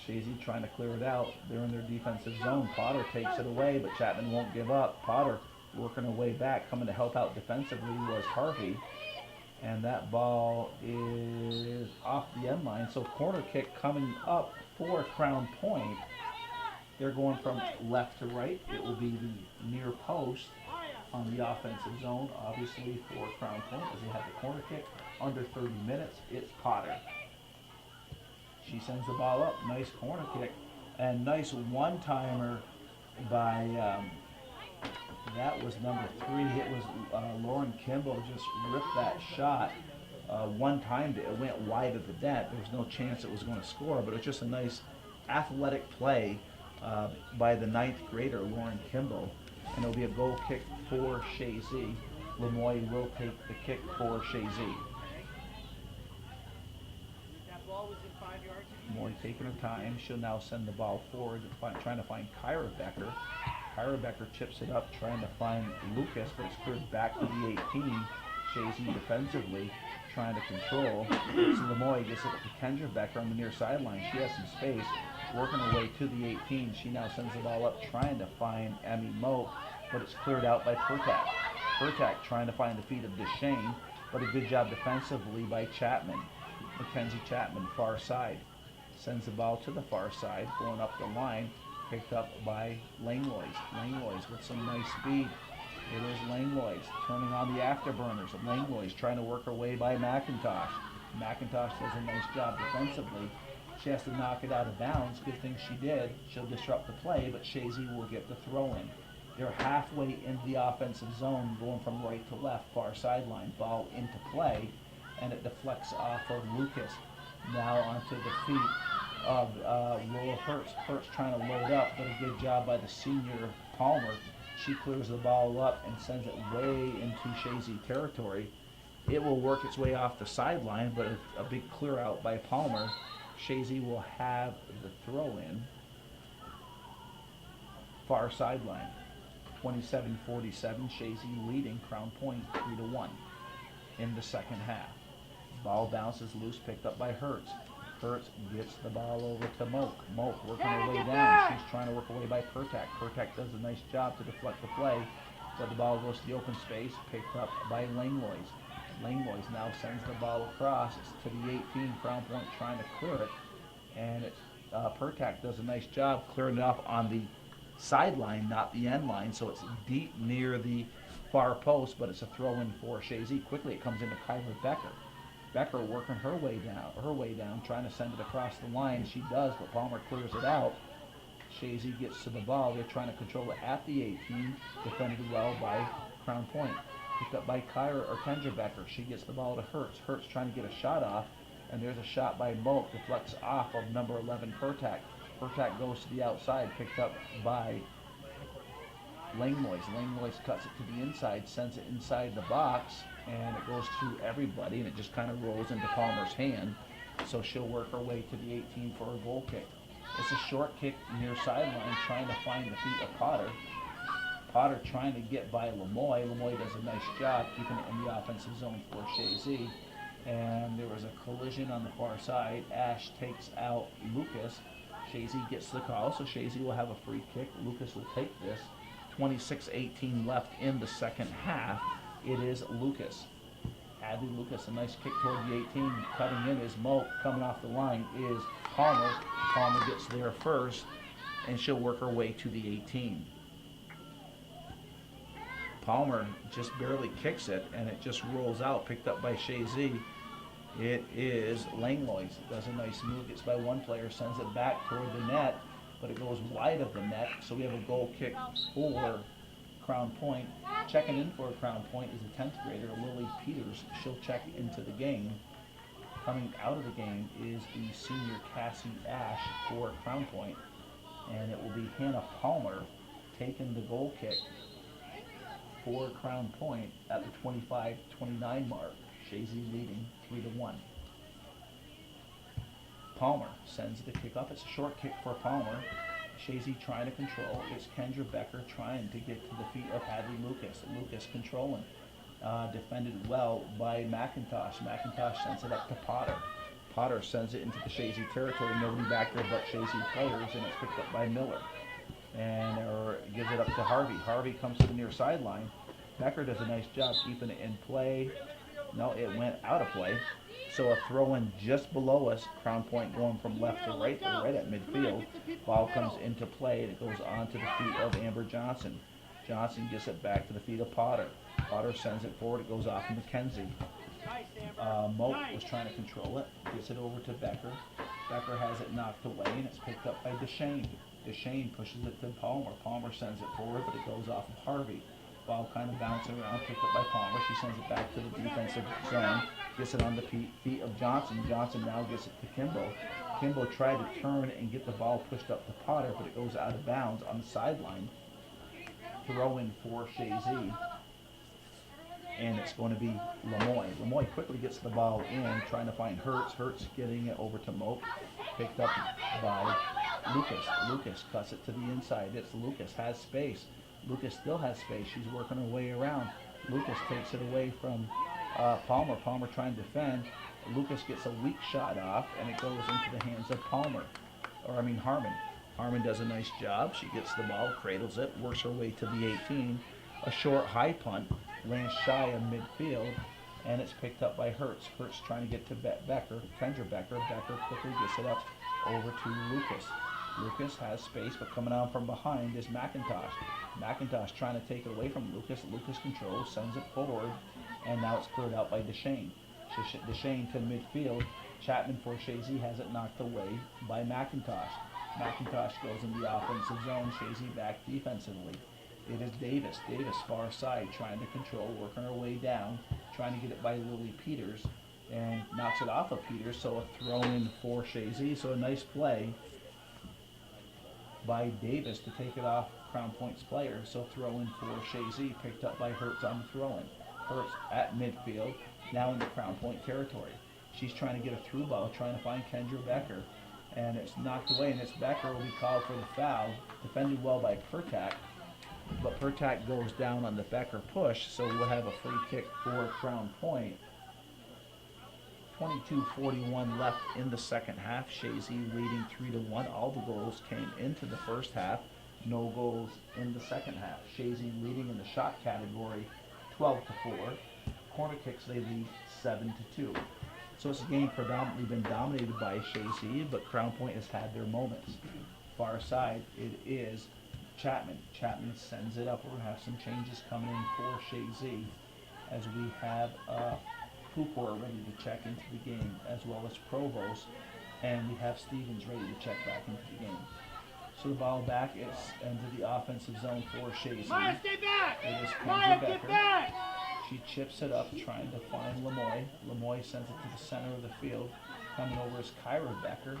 Chazy trying to clear it out. They're in their defensive zone. Potter takes it away, but Chapman won't give up. Potter working her way back. Coming to help out defensively was Harvey. And that ball is off the end line. So corner kick coming up for Crown Point. They're going from left to right. It will be the near post on the offensive zone, obviously, for Crown Point, as they have the corner kick. under 30 minutes, it's Potter. She sends the ball up, nice corner kick, and nice one-timer by, that was number 3. It was Lauren Kimball just ripped that shot. One-timed it, it went wide of the net. There was no chance it was going to score, but it was just a nice athletic play by the 9th grader, Lauren Kimball. And it'll be a goal kick for Chazy. Lemoy will take the kick for Chazy. Lemoy taking her time. She'll now send the ball forward, trying to find Kyra Becker. Kyra Becker chips it up, trying to find Lucas, but it's cleared back to the 18. Chazy defensively trying to control. So Lemoy gets it to Kendra Becker on the near sideline. She has some space, working her way to the 18. She now sends the ball up, trying to find Emmy Moak, but it's cleared out by Pertak. Pertak trying to find the feet of Deshane, but a good job defensively by Chapman. Mackenzie Chapman, far side. Sends the ball to the far side, going up the line, picked up by Langlois. Langlois with some nice speed. It is Langlois turning on the afterburners. Langlois trying to work her way by McIntosh. McIntosh does a nice job defensively. She has to knock it out of bounds. Good thing she did. She'll disrupt the play, but Chazy will get the throw in. They're halfway into the offensive zone, going from right to left, far sideline. Ball into play, and it deflects off of Lucas. Now onto the feet of Laurel Hurts. Hurts trying to load up, but a good job by the senior Palmer. She clears the ball up and sends it way into Chazy territory. It will work its way off the sideline, but a big clear out by Palmer. Chazy will have the throw in. Far sideline. 27-47, Chazy leading Crown Point 3-1 in the second half. Ball bounces loose, picked up by Hurts. Hurts gets the ball over to Moak. Moak working her way down. She's trying to work her way by Pertak. Pertak does a nice job to deflect the play, but the ball goes to the open space, picked up by Langlois. Langlois now sends the ball across. It's to the 18, Crown Point trying to clear it, and Pertak does a nice job clearing it off on the sideline, not the end line, so it's deep near the far post, but it's a throw-in for Chazy. Quickly it comes into Kyra Becker. Becker working her way down, trying to send it across the line. She does, but Palmer clears it out. Chazy gets to the ball. They're trying to control it at the 18, defended well by Crown Point. Picked up by Kendra Becker. She gets the ball to Hurts. Hurts trying to get a shot off, and there's a shot by Moak, deflects off of number 11, Pertak. Pertak goes to the outside, picked up by Langlois. Langlois cuts it to the inside, sends it inside the box, and it goes through everybody, and it just kind of rolls into Palmer's hand. So she'll work her way to the 18 for a goal kick. It's a short kick near sideline, trying to find the feet of Potter. Potter trying to get by Lemoy. Lemoy does a nice job keeping it in the offensive zone for Chazy. And there was a collision on the far side. Ash takes out Lucas. Chazy gets the call, so Chazy will have a free kick. Lucas will take this. 26-18 left in the second half. It is Lucas. Hadley Lucas, a nice kick toward the 18. Cutting in is Moak. Coming off the line is Palmer. Palmer gets there first, and she'll work her way to the 18. Palmer just barely kicks it, and it just rolls out, picked up by Chazy. It is Langlois. Does a nice move, gets by one player, sends it back toward the net, but it goes wide of the net, so we have a goal kick for Crown Point. Checking in for Crown Point is the 10th grader, Lily Peters. She'll check into the game. Coming out of the game is the senior Cassie Ash for Crown Point, and it will be Hannah Palmer taking the goal kick for Crown Point at the 25-29 mark. Chazy leading 3-1. Palmer sends the kick up. It's a short kick for Palmer. Chazy trying to control. It's Kendra Becker trying to get to the feet of Hadley Lucas. Lucas controlling. Defended well by McIntosh. McIntosh sends it up to Potter. Potter sends it into the Chazy territory. Nobody back there but Chazy players, and it's picked up by Miller. And gives it up to Harvey. Harvey comes to the near sideline. Becker does a nice job keeping it in play. No, it went out of play. So a throw-in just below us. Crown Point going from left to right. They're right at midfield. Ball comes into play, and it goes on to the feet of Amber Johnson. Johnson gets it back to the feet of Potter. Potter sends it forward. It goes off to Mackenzie. Moak was trying to control it, gets it over to Becker. Becker has it knocked away, and it's picked up by Deshane. Deshane pushes it to Palmer. Palmer sends it forward, but it goes off of Harvey. Ball kind of bouncing around, picked up by Palmer. She sends it back to the defensive zone, gets it on the feet of Johnson. Johnson now gets it to Kimball. Kimball tried to turn and get the ball pushed up to Potter, but it goes out of bounds on the sideline. Throw in for Chazy. And it's going to be Lemoy. Lemoy quickly gets the ball in, trying to find Hertz. Hertz getting it over to Moak. Picked up by Lucas. Lucas cuts it to the inside. It's Lucas, has space. Lucas still has space. She's working her way around. Lucas takes it away from Palmer. Palmer trying to defend. Lucas gets a weak shot off, and it goes into the hands of Harmon. Harmon does a nice job. She gets the ball, cradles it, works her way to the 18. A short high punt, lands shy of midfield, and it's picked up by Hertz. Hertz trying to get to Becker, Kendra Becker. Becker quickly gets it up over to Lucas. Lucas has space, but coming on from behind is McIntosh. McIntosh trying to take it away from Lucas. Lucas controls, sends it forward, and now it's cleared out by Deshane. Deshane to midfield. Chapman for Chazy has it knocked away by McIntosh. McIntosh goes in the offensive zone. Chazy back defensively. It is Davis. Davis far side trying to control, working her way down, trying to get it by Lily Peters, and knocks it off of Peters, so a throw in for Chazy. So a nice play by Davis to take it off Crown Point's player. So throw in for Chazy, picked up by Hertz on the throw in. Hertz at midfield, now into Crown Point territory. She's trying to get a through ball, trying to find Kendra Becker, and it's knocked away, and it's Becker will be called for the foul, defended well by Pertak. But Pertak goes down on the Becker push, so we'll have a free kick for Crown Point. 22:41 left in the second half. Chazy leading 3-1. All the goals came into the first half. No goals in the second half. Chazy leading in the shot category 12-4. Corner kicks they lead 7-2. So this game predominantly been dominated by Chazy, but Crown Point has had their moments. Far side, it is Chapman. Chapman sends it up. We're going to have some changes coming in for Chazy as we have Pupor ready to check into the game, as well as Provost, and we have Stevens ready to check back into the game. So the ball back is into the offensive zone for Chazy. Maya, stay back! It is Maya, Kendra get Becker. back! She chips it up, trying to find Lemoy. Lemoy sends it to the center of the field. Coming over is Kyra Becker.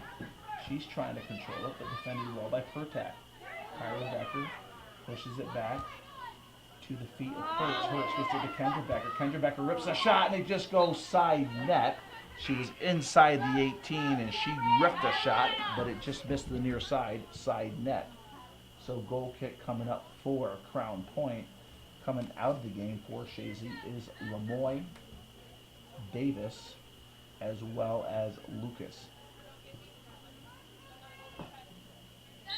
She's trying to control it, but defended well by Pertak. Kyra Becker pushes it back to the feet of Hertz. Hertz gets it to Kendra Becker. Kendra Becker rips a shot, and it just goes side net. She was inside the 18, and she ripped a shot, but it just missed the near side net. So goal kick coming up for Crown Point. Coming out of the game for Chazy is Lemoy, Davis, as well as Lucas.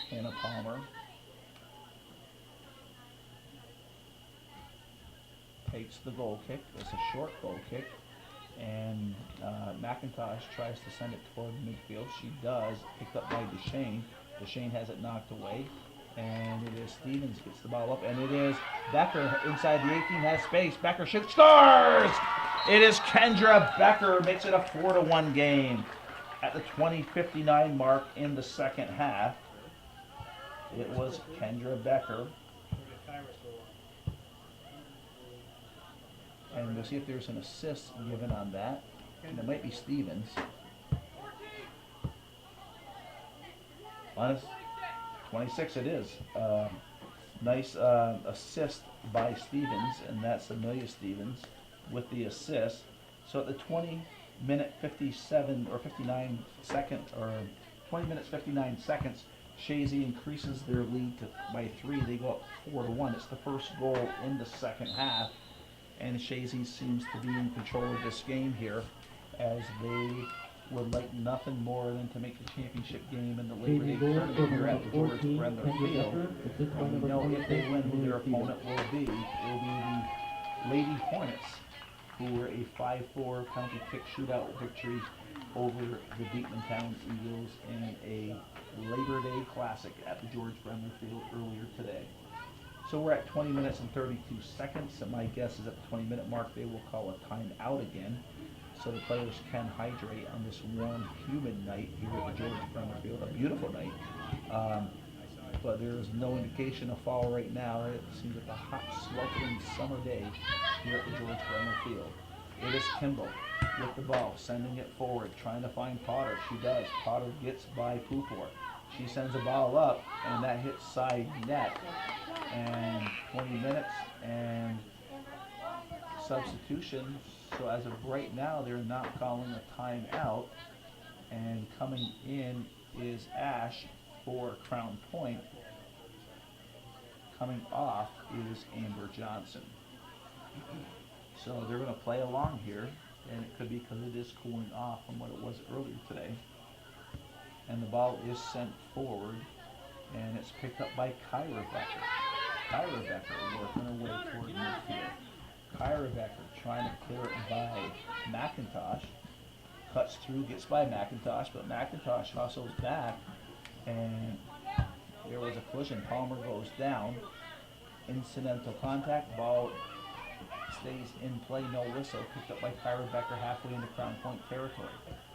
Hannah Palmer takes the goal kick. It's a short goal kick, and McIntosh tries to send it toward midfield. She does, picked up by Deshane. Deshane has it knocked away, and it is Stevens gets the ball up, and it is Becker inside the 18, has space. Becker shoots, scores! It is Kendra Becker, makes it a 4-1 game at the 20:59 mark in the second half. It was Kendra Becker. And we'll see if there's an assist given on that. And it might be Stevens. Honest, 26 it is. Nice assist by Stevens, and that's Amelia Stevens with the assist. So at the 20-minute 57 or 59 second, or 20 minutes 59 seconds, Chazy increases their lead by 3. They go up 4-1. It's the first goal in the second half, and Chazy seems to be in control of this game here, as they would like nothing more than to make the championship game in the Labor Day tournament here at the George Brenner Field. And we know if they win who their opponent will be. It will be the Lady Hornets, who were a 5-4 county kick shootout victory over the Beekmantown Eagles in a Labor Day Classic at the George Brenner Field earlier today. So we're at 20 minutes and 32 seconds, and my guess is at the 20-minute mark they will call a timeout again, so the players can hydrate on this warm, humid night here at the George Bremer Field. A beautiful night, but there's no indication of fall right now. It seems like a hot, sweltering summer day here at the George Bremer Field. It is Kimball with the ball, sending it forward, trying to find Potter. She does. Potter gets by Pupor. She sends a ball up, and that hits side net. And 20 minutes and substitution. So as of right now, they're not calling a timeout. And coming in is Ash for Crown Point. Coming off is Amber Johnson. So they're going to play along here, and it could be because it is cooling off from what it was earlier today. And the ball is sent forward, and it's picked up by Kyra Becker. Kyra Becker working her way toward midfield. Kyra Becker trying to clear it by McIntosh. Cuts through, gets by McIntosh, but McIntosh hustles back, and there was a collision. Palmer goes down. Incidental contact. Ball stays in play, no whistle. Picked up by Kyra Becker halfway into Crown Point territory.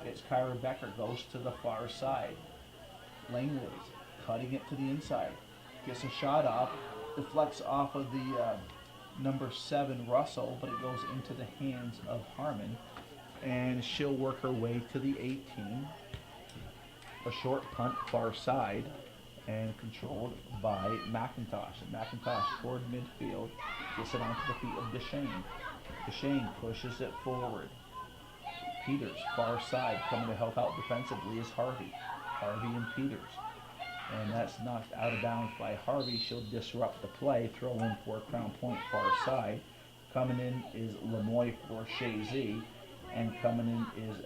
It's Kyra Becker, goes to the far side. Langways cutting it to the inside. Gets a shot off. Deflects off of the number 7 Russell, but it goes into the hands of Harmon, and she'll work her way to the 18. A short punt far side, and controlled by McIntosh. And McIntosh toward midfield, gets it onto the feet of Deshane. Deshane pushes it forward. Peters far side, coming to help out defensively is Harvey. Harvey and Peters. And that's knocked out of bounds by Harvey. She'll disrupt the play, throw in for Crown Point far side. Coming in is Lemoy for Chazy, and coming in is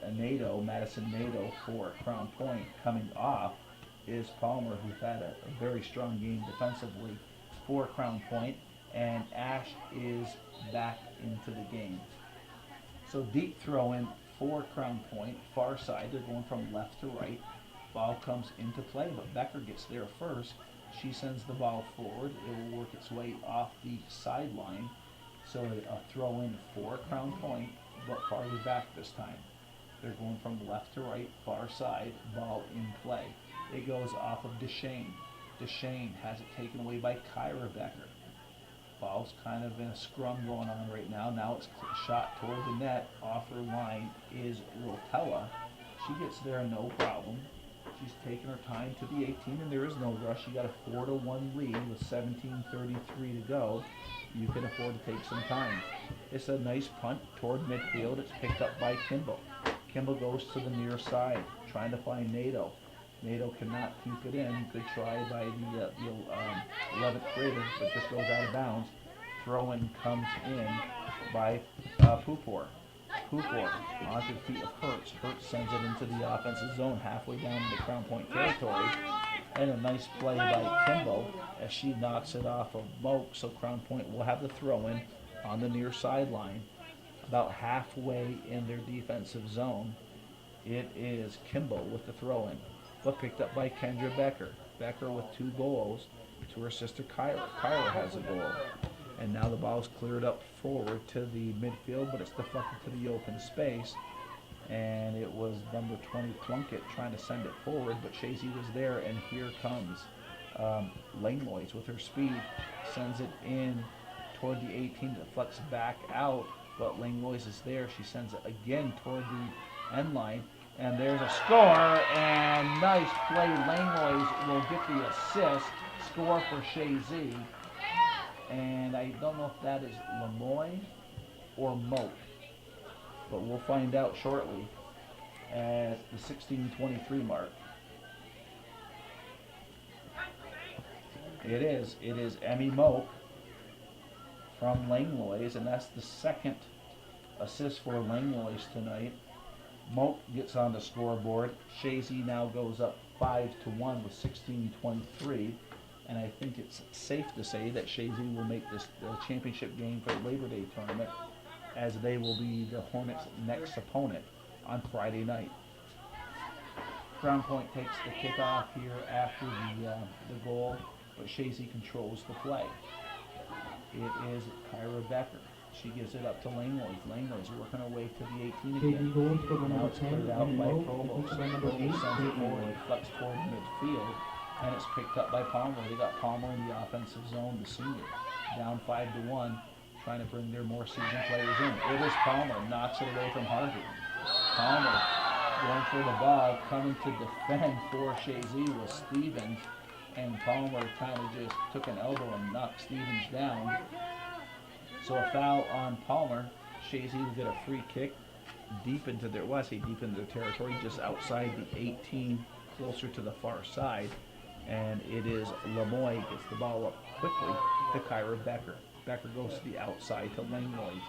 Madison Nato for Crown Point. Coming off is Palmer, who's had a very strong game defensively for Crown Point, and Ash is back into the game. So deep throw in for Crown Point, far side. They're going from left to right. Ball comes into play, but Becker gets there first. She sends the ball forward. It will work its way off the sideline. So a throw in for Crown Point, but farther back this time. They're going from left to right, far side, ball in play. It goes off of Deshane. Deshane has it taken away by Kyra Becker. Ball's kind of in a scrum going on right now. Now it's shot toward the net. Off her line is Rotella. She gets there no problem. She's taking her time to the 18, and there is no rush. You got a 4-1 lead with 17:33 to go. You can afford to take some time. It's a nice punt toward midfield. It's picked up by Kimball. Kimball goes to the near side, trying to find Nato. Nato cannot keep it in. Good try by the 11th grader, but just goes out of bounds. Throw-in comes in by Pupor. Pupor onto the feet of Hertz. Hertz sends it into the offensive zone halfway down into Crown Point territory. And a nice play by Kimball as she knocks it off of Moak. So Crown Point will have the throw-in on the near sideline. About halfway in their defensive zone, it is Kimball with the throw-in, but picked up by Kendra Becker. Becker with 2 goals to her sister Kyra. Kyra has a goal. And now the ball's cleared up forward to the midfield, but it's deflected to the open space. And it was number 20 Plunkett trying to send it forward, but Chazy was there, and here comes Langlois with her speed. Sends it in toward the 18, deflects back out, but Langlois is there. She sends it again toward the end line, and there's a score, and nice play. Langlois will get the assist, score for Chazy. And I don't know if that is Lemoy or Moak, but we'll find out shortly at the 16:23 mark. It is Emmy Moak from Langlois, and that's the second assist for Langlois tonight. Moak gets on the scoreboard. Chazy now goes up 5-1 with 16:23. And I think it's safe to say that Chazy will make this the championship game for the Labor Day tournament, as they will be the Hornets' next opponent on Friday night. Crown Point takes the kickoff here after the goal, but Chazy controls the play. it is Kyra Becker. She gives it up to Langlois. Langlois working her way to the 18 again. Now it's cleared out by Provost. Provost sends it forward, deflects toward midfield, and it's picked up by Palmer. They got Palmer in the offensive zone, the senior. Down 5-1, trying to bring their more seasoned players in. It is Palmer, knocks it away from Harvey. Palmer going for the ball, coming to defend for Chazy was Stevens, and Palmer kind of just took an elbow and knocked Stevens down. So a foul on Palmer. Chazy will get a free kick deep into their, well, I say deep into their territory, just outside the 18, closer to the far side. And it is Lemoy gets the ball up quickly to Kyra Becker. Becker goes to the outside to Langlois.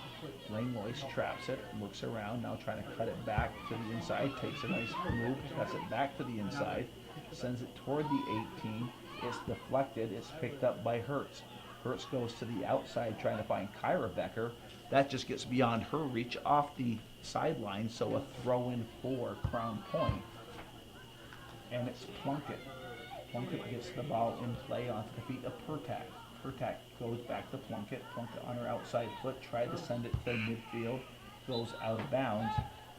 Langlois traps it, looks around, now trying to cut it back to the inside, takes a nice move, cuts it back to the inside, sends it toward the 18. It's deflected, it's picked up by Hertz. Hertz goes to the outside trying to find Kyra Becker. That just gets beyond her reach off the sideline, so a throw in for Crown Point. And it's Plunkett. Plunkett gets the ball in play onto the feet of Pertak. Pertak goes back to Plunkett. Plunkett on her outside foot, tried to send it to midfield, goes out of bounds.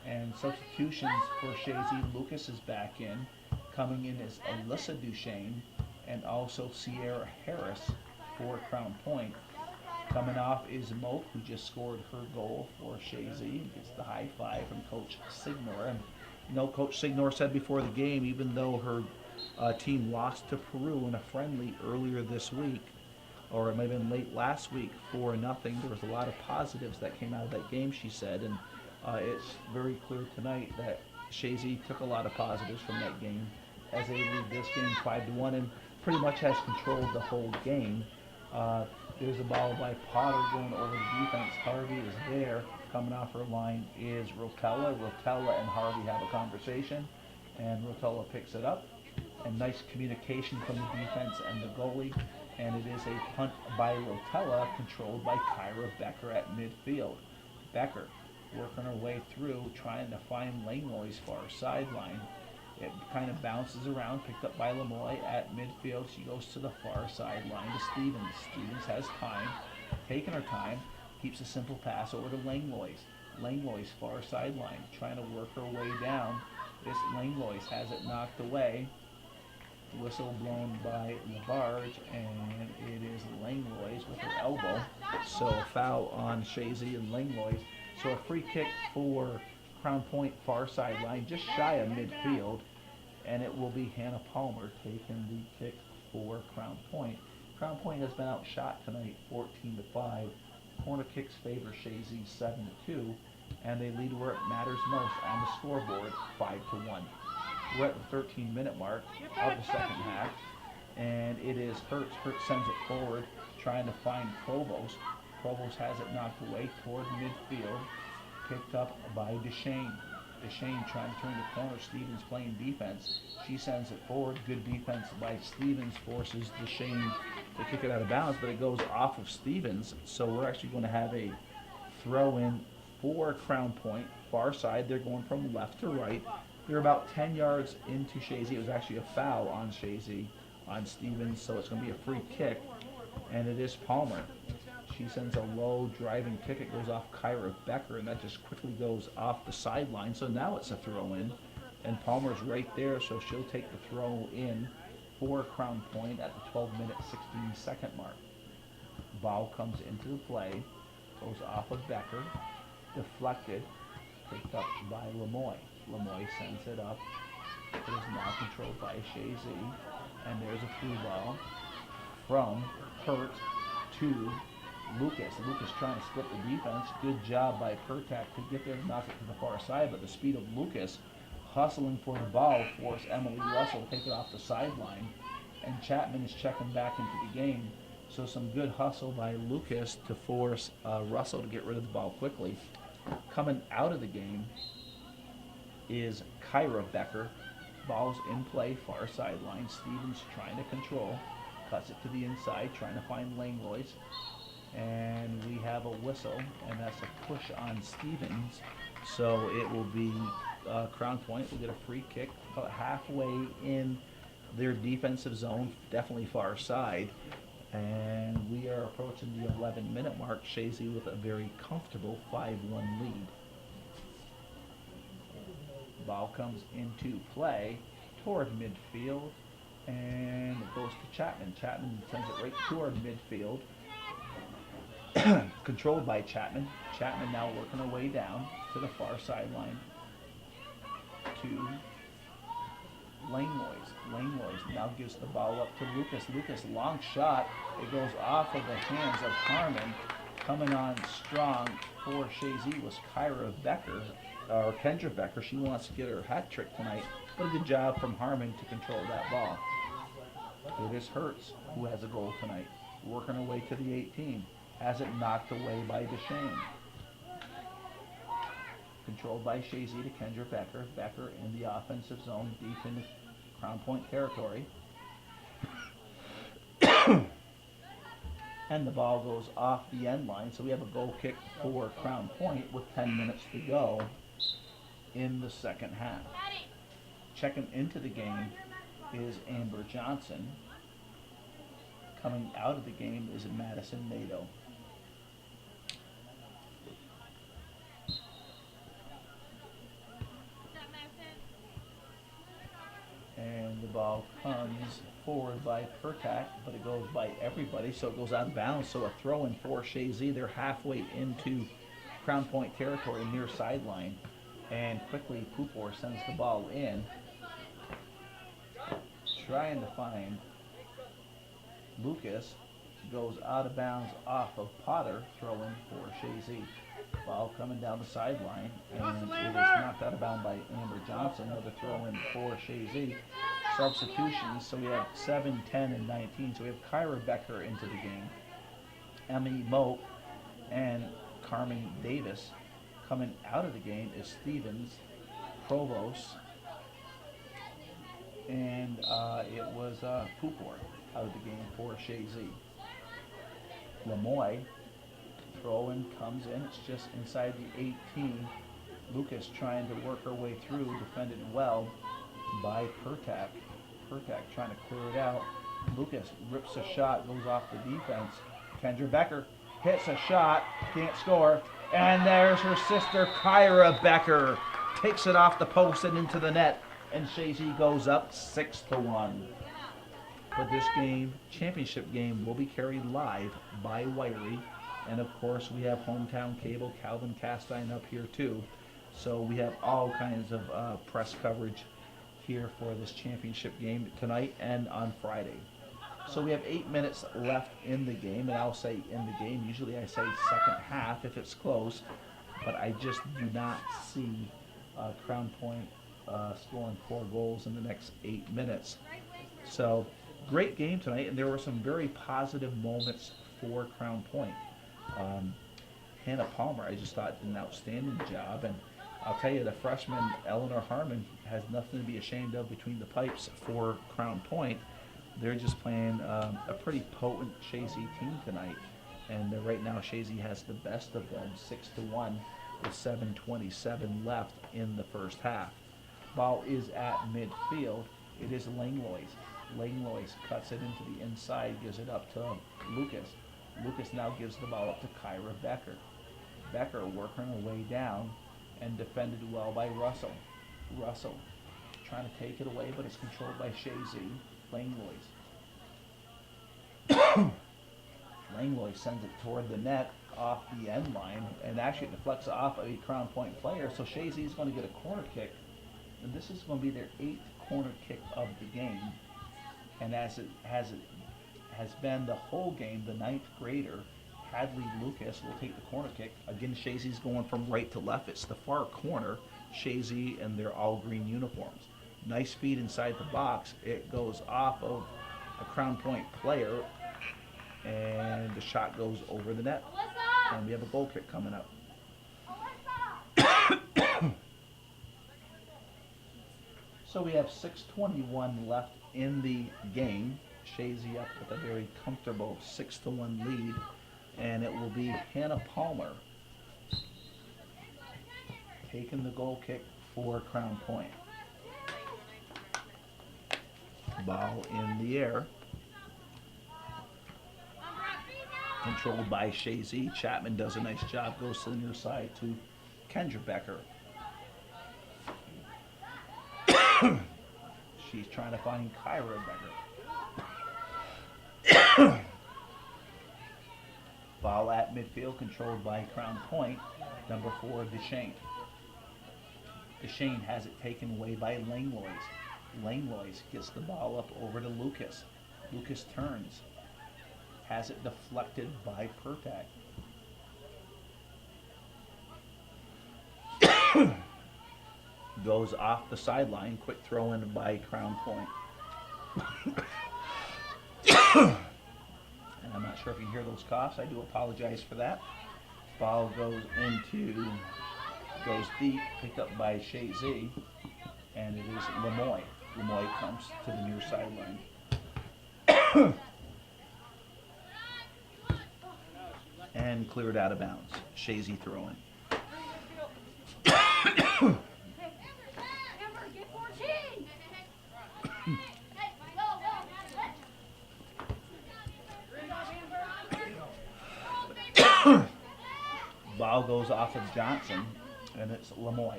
And substitutions for Chazy. Lucas is back in. Coming in is Alyssa Duchesne and also Sierra Harris for Crown Point. Coming off is Moak, who just scored her goal for Chazy. Gets the high five from Coach Signor. And you know, Coach Signor said before the game, even though her team lost to Peru in a friendly earlier this week, or it may have been late last week, 4-0, there was a lot of positives that came out of that game, she said. And it's very clear tonight that Chazy took a lot of positives from that game as they lead this game 5-1 and pretty much has controlled the whole game. There's a ball by Potter going over the defense. Harvey is there. Coming off her line is Rotella. Rotella and Harvey have a conversation, and Rotella picks it up. And nice communication from the defense and the goalie. And it is a punt by Rotella, controlled by Kyra Becker at midfield. Becker working her way through, trying to find Langlois' far sideline. It kind of bounces around, picked up by Lemoy at midfield. She goes to the far sideline to Stevens. Stevens has time, taking her time, keeps a simple pass over to Langlois. Langlois' far sideline, trying to work her way down. This Langlois has it knocked away. Whistle blown by Labarge, and it is Langlois with her elbow. So a foul on Chazy and Langlois. So a free kick for Crown Point far sideline, just shy of midfield, and it will be Hannah Palmer taking the kick for Crown Point. Crown Point has been outshot tonight, 14-5. Corner kicks favor Chazy 7-2, and they lead where it matters most on the scoreboard, 5-1. We're at the 13-minute mark of the second half, and it is Hertz. Hertz sends it forward, trying to find Provost. Provost has it knocked away toward midfield, picked up by Duchesne. Duchesne trying to turn the corner. Stevens playing defense. She sends it forward. Good defense by Stevens forces Duchesne to kick it out of bounds, but it goes off of Stevens. So we're actually going to have a throw in for Crown Point. Far side, they're going from left to right. They're about 10 yards into Chazy. It was actually a foul on Chazy, on Stevens, so it's going to be a free kick, and it is Palmer. She sends a low driving kick. It goes off Kyra Becker, and that just quickly goes off the sideline. So now it's a throw in, and Palmer's right there, so she'll take the throw in for Crown Point at the 12-minute, 16-second mark. Ball comes into the play, goes off of Becker, deflected, picked up by Lemoy. Lemoy sends it up. It is now controlled by Chazy, and there's a through ball from Hertz to Lucas. Lucas trying to split the defense. Good job by Pertak to get there and knock it to the far side, but the speed of Lucas hustling for the ball forced Emily Russell to take it off the sideline, and Chapman is checking back into the game. So some good hustle by Lucas to force Russell to get rid of the ball quickly. Coming out of the game is Kyra Becker. Ball's in play, far sideline. Stevens trying to control. Cuts it to the inside, trying to find Langlois. And we have a whistle, and that's a push on Stevens. So it will be Crown Point will get a free kick about halfway in their defensive zone, definitely far side. And we are approaching the 11-minute mark. Chazy with a very comfortable 5-1 lead. Ball comes into play toward midfield, and it goes to Chapman. Chapman sends it right toward midfield. Controlled by Chapman. Chapman now working her way down to the far sideline to Langlois. Langlois now gives the ball up to Lucas. Lucas, long shot. It goes off of the hands of Harmon. Coming on strong for Chazy was Kyra Becker, or Kendra Becker. She wants to get her hat trick tonight. But a good job from Harmon to control that ball. It is Hertz who has a goal tonight. Working her way to the 18. Has it knocked away by Deshane. Controlled by Chazy to Kendra Becker. Becker in the offensive zone, deep in the Crown Point territory. And the ball goes off the end line, so we have a goal kick for Crown Point with 10 minutes to go in the second half. Checking into the game is Amber Johnson. Coming out of the game is Madison Nato. And the ball comes forward by Pertak, but it goes by everybody, so it goes out of bounds. So a throw in for Chazy. They're halfway into Crown Point territory near sideline. And quickly Pupor sends the ball in, trying to find Lucas. Goes out of bounds off of Potter, throwing for Chazy. Ball coming down the sideline, and it is knocked out of bounds by Amber Johnson. Another throw in for Chazy. Substitutions, so we have 7, 10, and 19. So we have Kyra Becker into the game. Emmy Moak and Carmen Davis. Coming out of the game is Stevens, Provost, and it was Pupor out of the game for Chazy. Lemoy, throw-in comes in. It's just inside the 18. Lucas trying to work her way through, defended well by Pertak. Pertak trying to clear it out. Lucas rips a shot, goes off the defense. Kendra Becker hits a shot, can't score. And there's her sister, Kyra Becker. Takes it off the post and into the net. And Chazy goes up 6-1. But this game, championship game, will be carried live by Wiry. And of course, we have Hometown Cable, Calvin Castine up here too. So we have all kinds of press coverage here for this championship game tonight and on Friday. So we have 8 minutes left in the game, and I'll say in the game. Usually I say second half if it's close, but I just do not see Crown Point scoring 4 goals in the next 8 minutes. So great game tonight, and there were some very positive moments for Crown Point. Hannah Palmer, I just thought, did an outstanding job, and I'll tell you, the freshman Eleanor Harmon has nothing to be ashamed of between the pipes for Crown Point. They're just playing a pretty potent Chazy team tonight, and right now Chazy has the best of them, 6-1, with 7:27 left in the first half. Ball is at midfield. It is Langlois. Langlois cuts it into the inside, gives it up to Lucas. Lucas now gives the ball up to Kyra Becker. Becker working her way down and defended well by Russell. Russell trying to take it away, but it's controlled by Chazy. Langlois. Langlois sends it toward the net off the end line, and actually it deflects off a Crown Point player, so Chazy is going to get a corner kick, and this is going to be their 8th corner kick of the game. And as it has been the whole game, the 9th grader, Hadley Lucas, will take the corner kick. Again, Chazy's going from right to left. It's the far corner, Chazy, and their all green uniforms. Nice feed inside the box. It goes off of a Crown Point player, and the shot goes over the net. And we have a goal kick coming up. So we have 6:21 left in the game. Chazy up with a very comfortable 6-1 lead, and it will be Hannah Palmer taking the goal kick for Crown Point. Ball in the air. controlled by Chazy. Chapman does a nice job, goes to the near side to Kendra Becker. She's trying to find Kyra Becker. Ball at midfield, controlled by Crown Point, number 4, Deshane. Deshane has it taken away by Langlois. Langlois gets the ball up over to Lucas. Lucas turns, has it deflected by Pertak. Goes off the sideline, quick throw in by Crown Point. And I'm not sure if you hear those coughs, I do apologize for that. Ball goes deep, picked up by Chazy, and it is Lemoy. Lemoy comes to the near sideline. And cleared out of bounds. Chazy throwing. Ball goes off of Johnson, and it's Lemoy.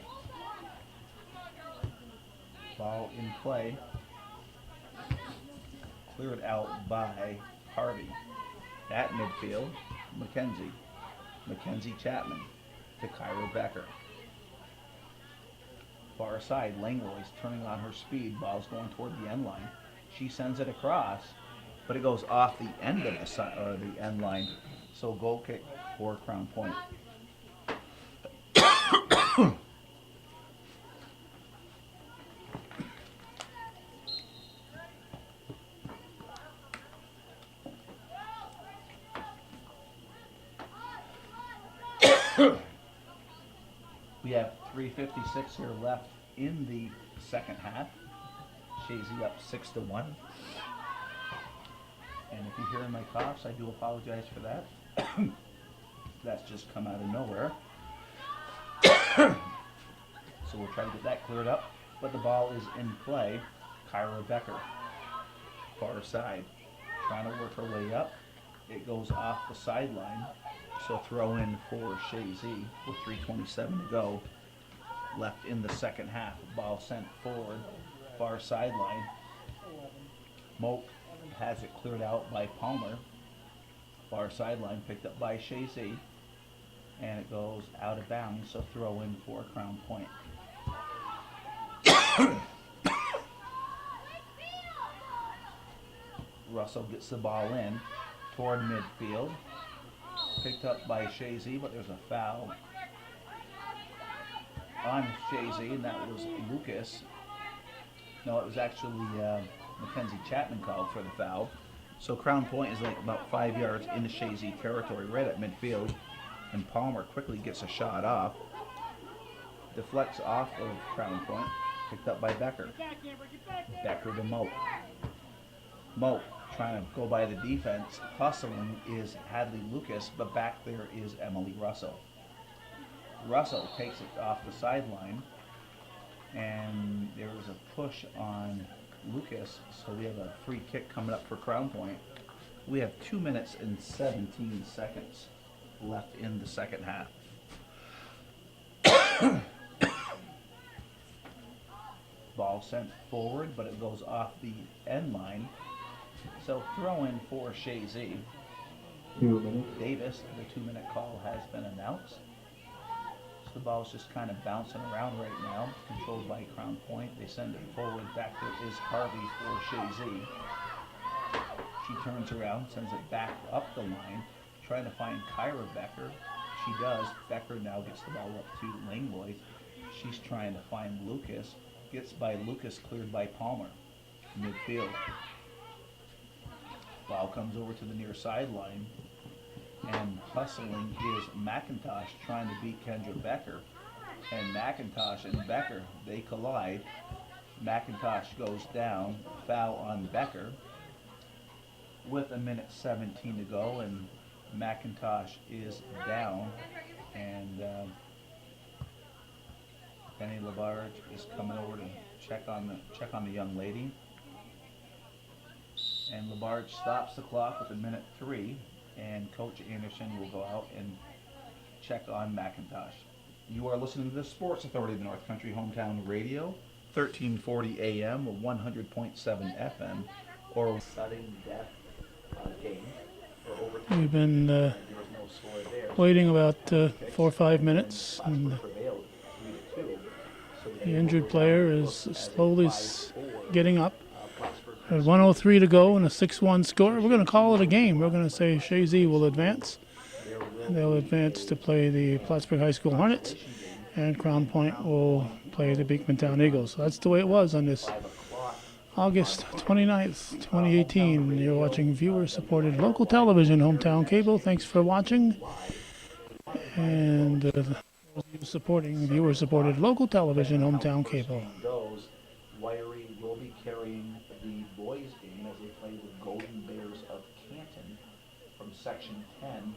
Ball in play. Cleared out by Harvey. At midfield, McKenzie. McKenzie Chapman to Kyra Becker. Far side, Langlois turning on her speed. Ball's going toward the end line. She sends it across, but it goes off the end of the end line. So goal kick for Crown Point. We have 3:56 here left in the second half. Chazy up 6-1. And if you hear my coughs, I do apologize for that. That's just come out of nowhere. So we'll try to get that cleared up. But the ball is in play. Kyra Becker, far side, trying to work her way up. It goes off the sideline. So throw in for Chazy with 3:27 to go. Left in the second half. Ball sent forward, far sideline. Moak has it cleared out by Palmer. Far sideline picked up by Chazy. And it goes out of bounds, so throw in for Crown Point. Russell gets the ball in toward midfield. Picked up by Chazy, but there's a foul on Chazy, and that was Lucas. No, it was actually Mackenzie Chapman called for the foul. So Crown Point is like about 5 yards into Chazy territory, right at midfield, and Palmer quickly gets a shot off. Deflects off of Crown Point, picked up by Becker. Becker to Moak. Moak trying to go by the defense. Hustling is Hadley Lucas, but back there is Emily Russell. Russell takes it off the sideline, and there was a push on Lucas, so we have a free kick coming up for Crown Point. We have 2 minutes and 17 seconds left in the second half. Ball sent forward, but it goes off the end line. So throw in for Chazy. 2 minutes. Davis, the 2-minute call has been announced. So the ball's just kind of bouncing around right now, controlled by Crown Point. They send it forward. Back there is Harvey for Chazy. She turns around, sends it back up the line, trying to find Kyra Becker. She does. Becker now gets the ball up to Langlois. She's trying to find Lucas. Gets by Lucas, cleared by Palmer. Midfield. Ball comes over to the near sideline, and hustling is McIntosh trying to beat Kendra Becker. And McIntosh and Becker, they collide. McIntosh goes down, foul on Becker with 1:17 to go, and McIntosh is down, and Benny Labarge is coming over to check on the young lady. And Labarge stops the clock with 1:03. and Coach Anderson will go out and check on McIntosh. You are listening to the Sports Authority of the North Country Hometown Radio, 1340 AM, 100.7 FM, or sudden death game for overtime. We've been There was no score there. waiting about 4 or 5 minutes, and Plattsburgh prevailed 3-2. So the injured player is slowly getting up. Plattsburgh There's 1:03 to go and a 6-1 score. We're going to call it a game. We're going to say Chazy will advance. They'll advance to play the Plattsburgh High School Hornets, and Crown Point will play the Beekmantown Eagles. So that's the way it was on this August 29th, 2018. You're watching viewer-supported local television, Hometown Cable. Thanks for watching. And supporting viewer-supported local television, Hometown Cable. Goes, Wiry will be carrying the boys' game as they play the Golden Bears of Canton from Section 10.